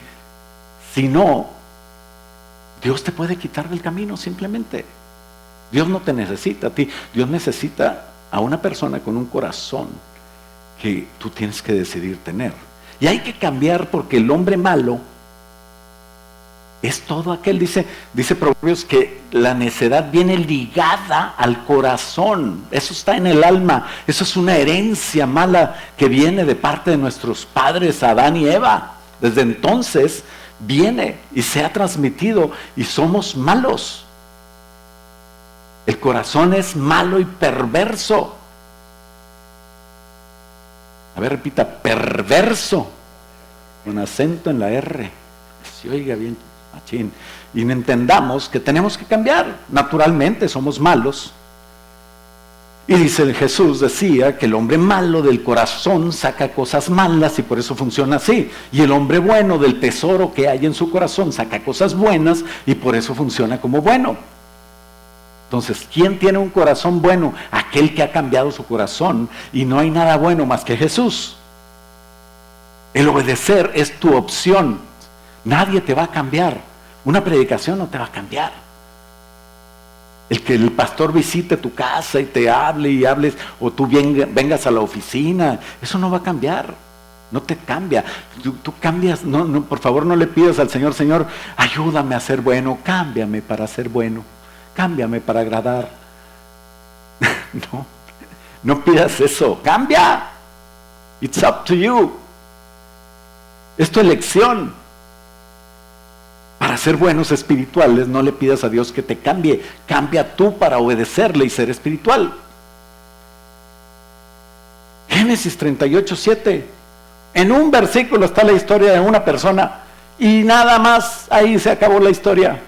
no, Dios te puede quitar del camino simplemente. Dios no te necesita a ti, Dios necesita a una persona con un corazón que tú tienes que decidir tener. Y hay que cambiar, porque el hombre malo es todo aquel, dice Proverbios, que la necedad viene ligada al corazón. Eso está en el alma. Eso es una herencia mala que viene de parte de nuestros padres Adán y Eva. Desde entonces viene y se ha transmitido, y somos malos. El corazón es malo y perverso. A ver, repita, perverso, con acento en la R. Se oiga bien, machín. Y entendamos que tenemos que cambiar. Naturalmente somos malos. Y Jesús decía que el hombre malo del corazón saca cosas malas, y por eso funciona así. Y el hombre bueno del tesoro que hay en su corazón saca cosas buenas, y por eso funciona como bueno. Entonces, ¿quién tiene un corazón bueno? Aquel que ha cambiado su corazón, y no hay nada bueno más que Jesús. El obedecer es tu opción. Nadie te va a cambiar. Una predicación no te va a cambiar. El que el pastor visite tu casa y te hable y hables, o tú vengas a la oficina, eso no va a cambiar. No te cambia. Tú cambias. No, por favor, no le pidas al Señor: Señor, ayúdame a ser bueno. Cámbiame para ser bueno. Cámbiame para agradar. No pidas eso. Cambia. It's up to you. Es tu elección. Para ser buenos espirituales, no le pidas a Dios que te cambie. Cambia tú para obedecerle y ser espiritual. Génesis 38:7. En un versículo está la historia de una persona y nada más, ahí se acabó la historia.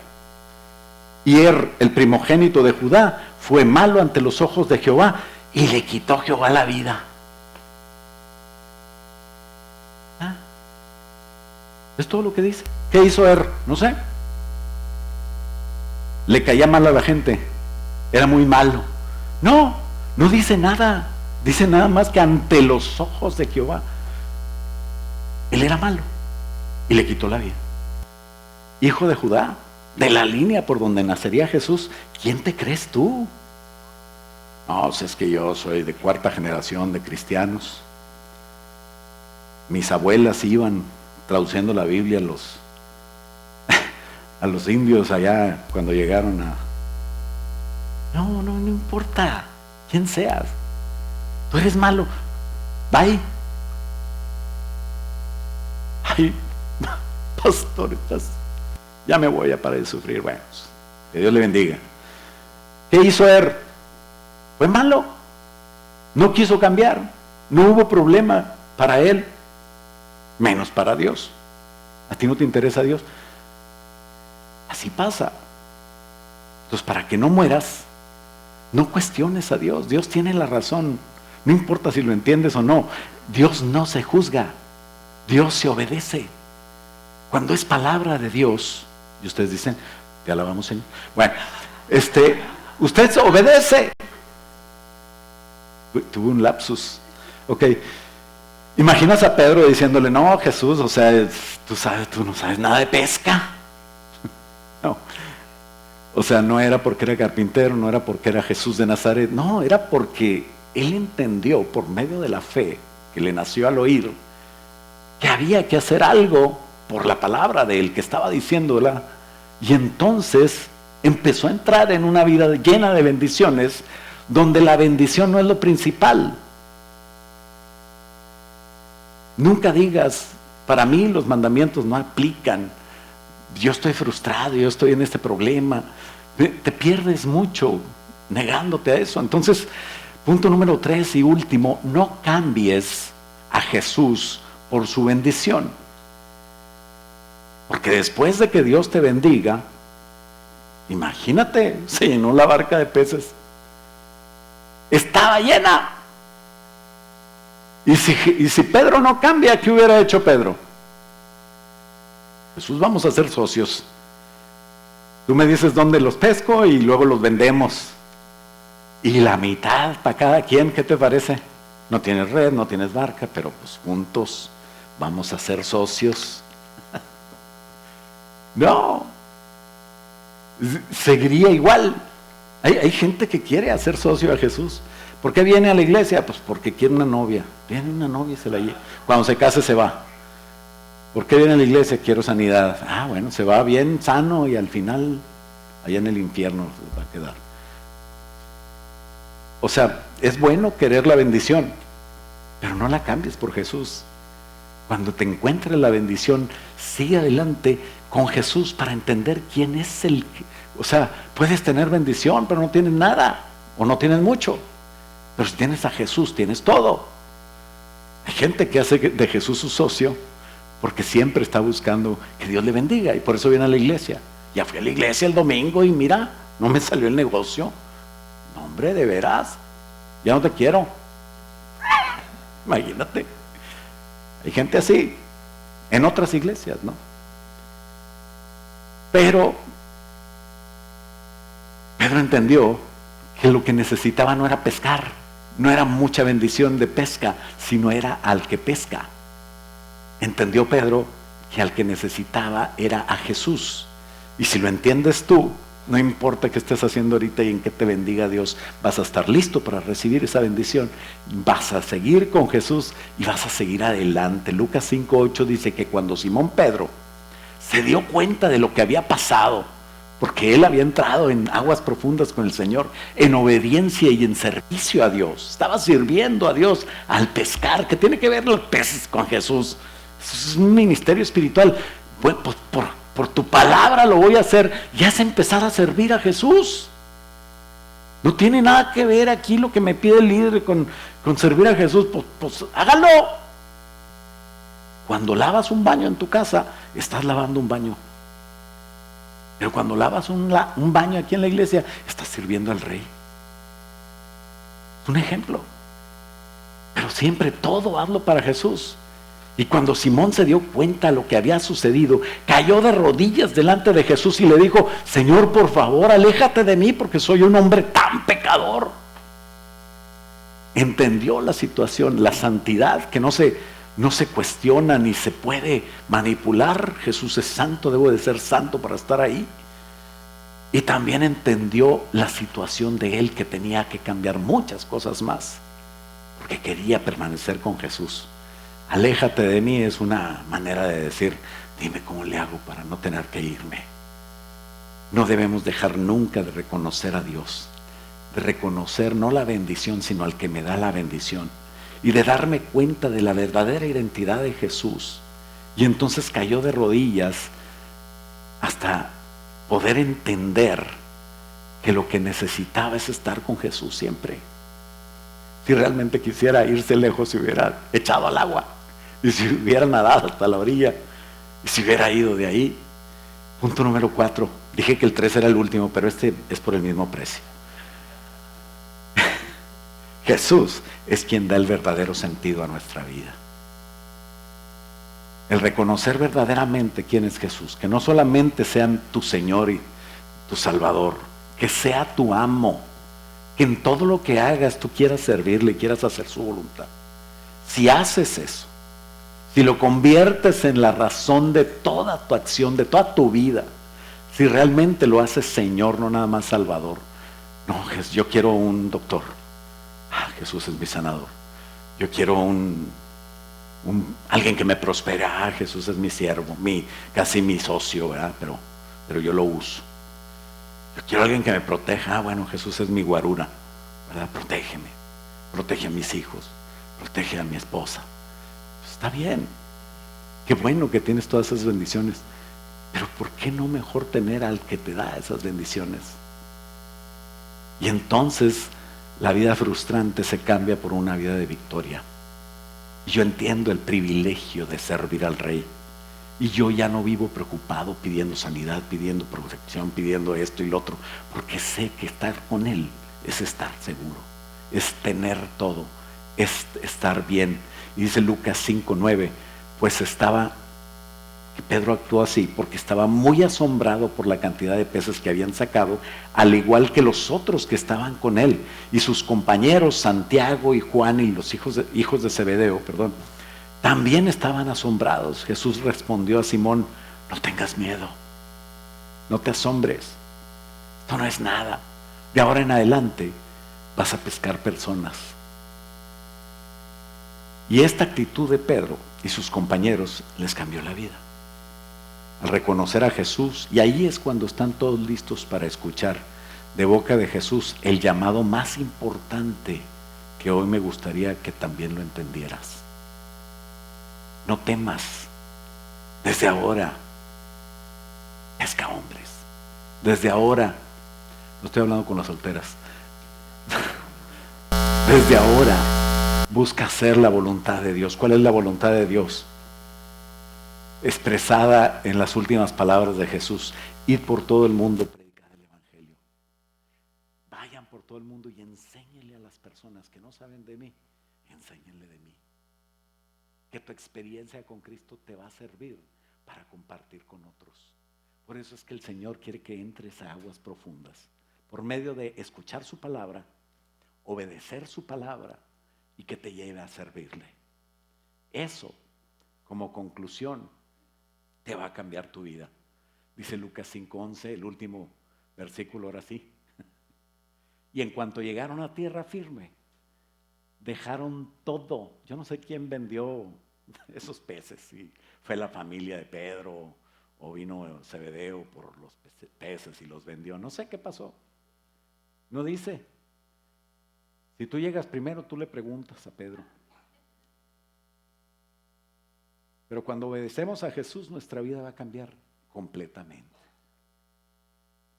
Y el primogénito de Judá, fue malo ante los ojos de Jehová y le quitó Jehová la vida. Es todo lo que dice. ¿Qué hizo No sé. Le caía mal a la gente. Era muy malo. No dice nada. Dice nada más que ante los ojos de Jehová. Él era malo y le quitó la vida. Hijo de Judá, de la línea por donde nacería Jesús, ¿quién te crees tú? No, es que yo soy de 4ª generación de cristianos. Mis abuelas iban traduciendo la Biblia a los indios allá cuando llegaron a... No importa quién seas. Tú eres malo. Bye. Ay, pastor, ya me voy a parar de sufrir. Bueno, que Dios le bendiga. ¿Qué hizo Fue malo. No quiso cambiar. No hubo problema para él, menos para Dios. ¿A ti no te interesa Dios? Así pasa. Entonces, para que no mueras, no cuestiones a Dios. Dios tiene la razón. No importa si lo entiendes o no. Dios no se juzga. Dios se obedece. Cuando es palabra de Dios, y ustedes dicen: te alabamos, Señor. Bueno, usted se obedece. Tuve un lapsus. Ok. Imaginas a Pedro diciéndole: no, Jesús, o sea, tú no sabes nada de pesca. No. O sea, no era porque era carpintero, no era porque era Jesús de Nazaret. No, era porque él entendió por medio de la fe que le nació al oír que había que hacer algo por la palabra de él que estaba diciéndola, y entonces empezó a entrar en una vida llena de bendiciones, donde la bendición no es lo principal. Nunca digas: para mí los mandamientos no aplican, yo estoy frustrado, yo estoy en este problema. Te pierdes mucho negándote a eso. Entonces, punto número 3 y último: no cambies a Jesús por su bendición. Porque después de que Dios te bendiga, imagínate, se llenó la barca de peces, estaba llena. Y si Pedro no cambia, ¿qué hubiera hecho Pedro? Jesús, vamos a ser socios. Tú me dices dónde los pesco y luego los vendemos. Y la mitad para cada quien, ¿qué te parece? No tienes red, no tienes barca, pero pues juntos vamos a ser socios. No, seguiría igual. Hay gente que quiere hacer socio a Jesús. ¿Por qué viene a la iglesia? Pues porque quiere una novia. Viene una novia y se la lleva. Cuando se case se va. ¿Por qué viene a la iglesia? Quiero sanidad. Ah, bueno, se va bien sano y al final allá en el infierno va a quedar. O sea, es bueno querer la bendición, pero no la cambies por Jesús. Cuando te encuentres la bendición, sigue adelante con Jesús para entender quién es el... O sea, puedes tener bendición, pero no tienes nada, o no tienes mucho. Pero si tienes a Jesús, tienes todo. Hay gente que hace de Jesús su socio porque siempre está buscando que Dios le bendiga, y por eso viene a la iglesia. Ya fui a la iglesia el domingo y mira, no me salió el negocio. No, hombre, de veras, ya no te quiero. Imagínate. Hay gente así en otras iglesias, ¿no? Pero Pedro entendió que lo que necesitaba no era pescar, no era mucha bendición de pesca, sino era al que pesca. Entendió Pedro que al que necesitaba era a Jesús. Y si lo entiendes tú, no importa qué estés haciendo ahorita y en qué te bendiga Dios, vas a estar listo para recibir esa bendición. Vas a seguir con Jesús y vas a seguir adelante. Lucas 5:8 dice que cuando Simón Pedro se dio cuenta de lo que había pasado, porque él había entrado en aguas profundas con el Señor, en obediencia y en servicio a Dios, estaba sirviendo a Dios al pescar. ¿Qué tiene que ver los peces con Jesús? Es un ministerio espiritual. Bueno, pues por tu palabra lo voy a hacer. Ya es empezar a servir a Jesús. No tiene nada que ver aquí lo que me pide el líder con servir a Jesús. Pues hágalo. Cuando lavas un baño en tu casa, estás lavando un baño. Pero cuando lavas un baño aquí en la iglesia, estás sirviendo al Rey. Es un ejemplo. Pero siempre todo hazlo para Jesús. Y cuando Simón se dio cuenta de lo que había sucedido, cayó de rodillas delante de Jesús y le dijo: Señor, por favor, aléjate de mí porque soy un hombre tan pecador. Entendió la situación, la santidad que no se cuestiona ni se puede manipular. Jesús es santo, debo de ser santo para estar ahí. Y también entendió la situación de él, que tenía que cambiar muchas cosas más, porque quería permanecer con Jesús. Aléjate de mí es una manera de decir: dime cómo le hago para no tener que irme. No debemos dejar nunca de reconocer a Dios, de reconocer no la bendición, sino al que me da la bendición, y de darme cuenta de la verdadera identidad de Jesús. Y entonces cayó de rodillas hasta poder entender que lo que necesitaba es estar con Jesús siempre. Si realmente quisiera irse lejos, se hubiera echado al agua, y si hubiera nadado hasta la orilla, y si hubiera ido de ahí. Punto número 4. Dije que el 3 era el último, pero este es por el mismo precio. Jesús es quien da el verdadero sentido a nuestra vida. El reconocer verdaderamente quién es Jesús, que no solamente sean tu Señor y tu Salvador, que sea tu amo, que en todo lo que hagas tú quieras servirle y quieras hacer su voluntad. Si haces eso, si lo conviertes en la razón de toda tu acción, de toda tu vida, si realmente lo haces Señor, no nada más Salvador. No, yo quiero un doctor. Jesús es mi sanador. Yo quiero alguien que me prospere. Jesús es mi siervo, casi mi socio, ¿verdad? Pero yo lo uso. Yo quiero alguien que me proteja. Bueno, Jesús es mi guarura, ¿verdad? Protégeme, protege a mis hijos, protege a mi esposa. Pues está bien, qué bueno que tienes todas esas bendiciones, pero ¿por qué no mejor tener al que te da esas bendiciones? Y entonces la vida frustrante se cambia por una vida de victoria. Y yo entiendo el privilegio de servir al Rey. Y yo ya no vivo preocupado pidiendo sanidad, pidiendo protección, pidiendo esto y lo otro, porque sé que estar con Él es estar seguro, es tener todo, es estar bien. Y dice Lucas 5:9, pues Pedro actuó así porque estaba muy asombrado por la cantidad de peces que habían sacado, al igual que los otros que estaban con él. Y sus compañeros Santiago y Juan y los hijos de Zebedeo, también estaban asombrados. Jesús respondió a Simón: no tengas miedo, no te asombres, esto no es nada. De ahora en adelante vas a pescar personas. Y esta actitud de Pedro y sus compañeros les cambió la vida. Al reconocer a Jesús, y ahí es cuando están todos listos para escuchar de boca de Jesús el llamado más importante que hoy me gustaría que también lo entendieras. No temas, desde ahora pesca hombres. Desde ahora, no estoy hablando con las solteras, desde ahora busca hacer la voluntad de Dios. ¿Cuál es la voluntad de Dios? Expresada en las últimas palabras de Jesús: id por todo el mundo, predicar el evangelio. Vayan por todo el mundo y enséñenle a las personas que no saben de mí, enséñenle de mí. Que tu experiencia con Cristo te va a servir para compartir con otros. Por eso es que el Señor quiere que entres a aguas profundas, por medio de escuchar su palabra, obedecer su palabra y que te lleve a servirle. Eso, como conclusión, te va a cambiar tu vida. Dice Lucas 5:11, el último versículo, ahora sí. Y en cuanto llegaron a tierra firme, dejaron todo. Yo no sé quién vendió esos peces, si fue la familia de Pedro o vino Zebedeo por los peces y los vendió. No sé qué pasó. No dice. Si tú llegas primero, tú le preguntas a Pedro. Pero cuando obedecemos a Jesús, nuestra vida va a cambiar completamente.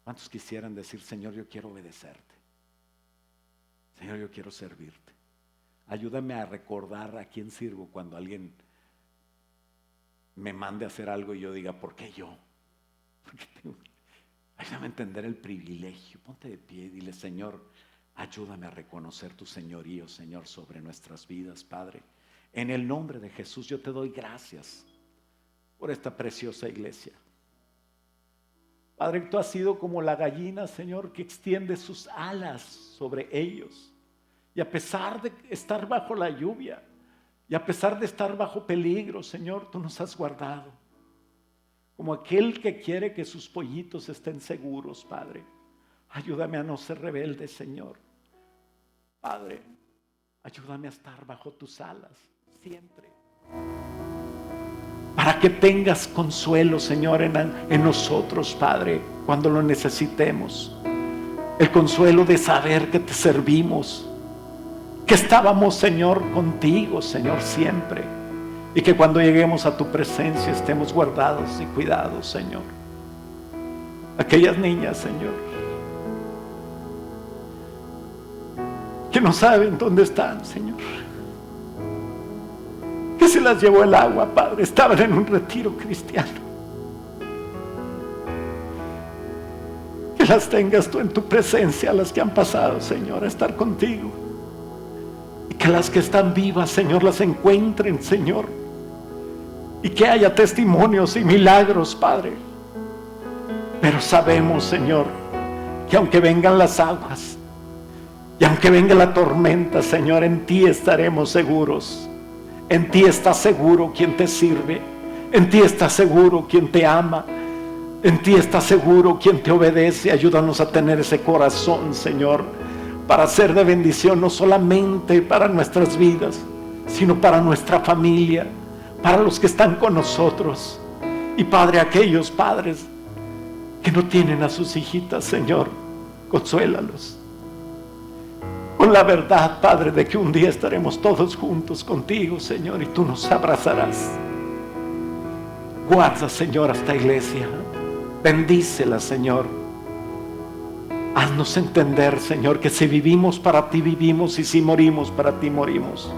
¿Cuántos quisieran decir, Señor, yo quiero obedecerte? Señor, yo quiero servirte. Ayúdame a recordar a quién sirvo cuando alguien me mande a hacer algo y yo diga, ¿por qué yo? Ayúdame a entender el privilegio. Ponte de pie y dile, Señor, ayúdame a reconocer tu señorío, Señor, sobre nuestras vidas, Padre. En el nombre de Jesús yo te doy gracias por esta preciosa iglesia. Padre, tú has sido como la gallina, Señor, que extiende sus alas sobre ellos. Y a pesar de estar bajo la lluvia, y a pesar de estar bajo peligro, Señor, tú nos has guardado. Como aquel que quiere que sus pollitos estén seguros, Padre. Ayúdame a no ser rebelde, Señor. Padre, ayúdame a estar bajo tus alas siempre. Para que tengas consuelo, Señor, en nosotros, Padre, cuando lo necesitemos. El consuelo de saber que te servimos, que estábamos, Señor, contigo, Señor, siempre. Y que cuando lleguemos a tu presencia estemos guardados y cuidados, Señor. Aquellas niñas, Señor, que no saben dónde están, Señor, que se las llevó el agua, Padre, estaban en un retiro cristiano. Que las tengas tú en tu presencia, las que han pasado, Señor, a estar contigo. Y que las que están vivas, Señor, las encuentren, Señor. Y que haya testimonios y milagros, Padre. Pero sabemos, Señor, que aunque vengan las aguas y aunque venga la tormenta, Señor, en ti estaremos seguros. En ti está seguro quien te sirve. En ti está seguro quien te ama. En ti está seguro quien te obedece. Ayúdanos a tener ese corazón, Señor, para ser de bendición no solamente para nuestras vidas, sino para nuestra familia, para los que están con nosotros. Y Padre, aquellos padres que no tienen a sus hijitas, Señor, consuélalos con la verdad, Padre, de que un día estaremos todos juntos contigo, Señor, y tú nos abrazarás. Guarda, Señor, a esta iglesia. Bendícela, Señor. Haznos entender, Señor, que si vivimos para ti vivimos y si morimos para ti morimos.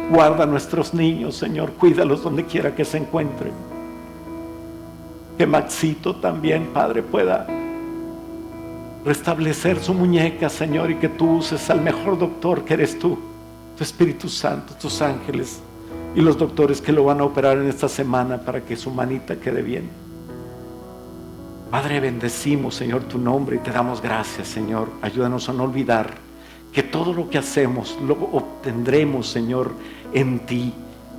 Guarda a nuestros niños, Señor, cuídalos donde quiera que se encuentren. Que Maxito también, Padre, pueda restablecer su muñeca, Señor, y que tú uses al mejor doctor que eres tú, tu Espíritu Santo, tus ángeles y los doctores que lo van a operar en esta semana para que su manita quede bien. Padre, bendecimos, Señor, tu nombre y te damos gracias, Señor. Ayúdanos a no olvidar que todo lo que hacemos lo obtendremos, Señor, en ti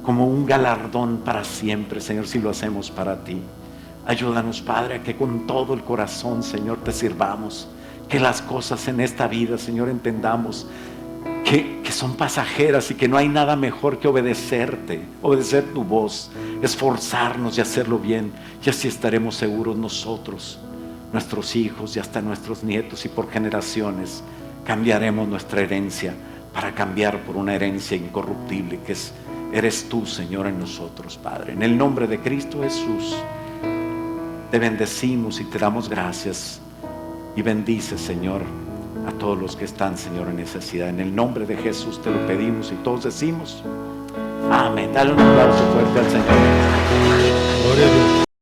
como un galardón para siempre, Señor, si lo hacemos para ti. Ayúdanos, Padre, a que con todo el corazón, Señor, te sirvamos. Que las cosas en esta vida, Señor, entendamos que son pasajeras y que no hay nada mejor que obedecerte, obedecer tu voz, esforzarnos y hacerlo bien. Y así estaremos seguros nosotros, nuestros hijos y hasta nuestros nietos, y por generaciones cambiaremos nuestra herencia para cambiar por una herencia incorruptible que eres tú, Señor, en nosotros, Padre. En el nombre de Cristo Jesús te bendecimos y te damos gracias. Y bendice, Señor, a todos los que están, Señor, en necesidad. En el nombre de Jesús te lo pedimos y todos decimos amén. Dale un aplauso fuerte al Señor. Gloria a Dios.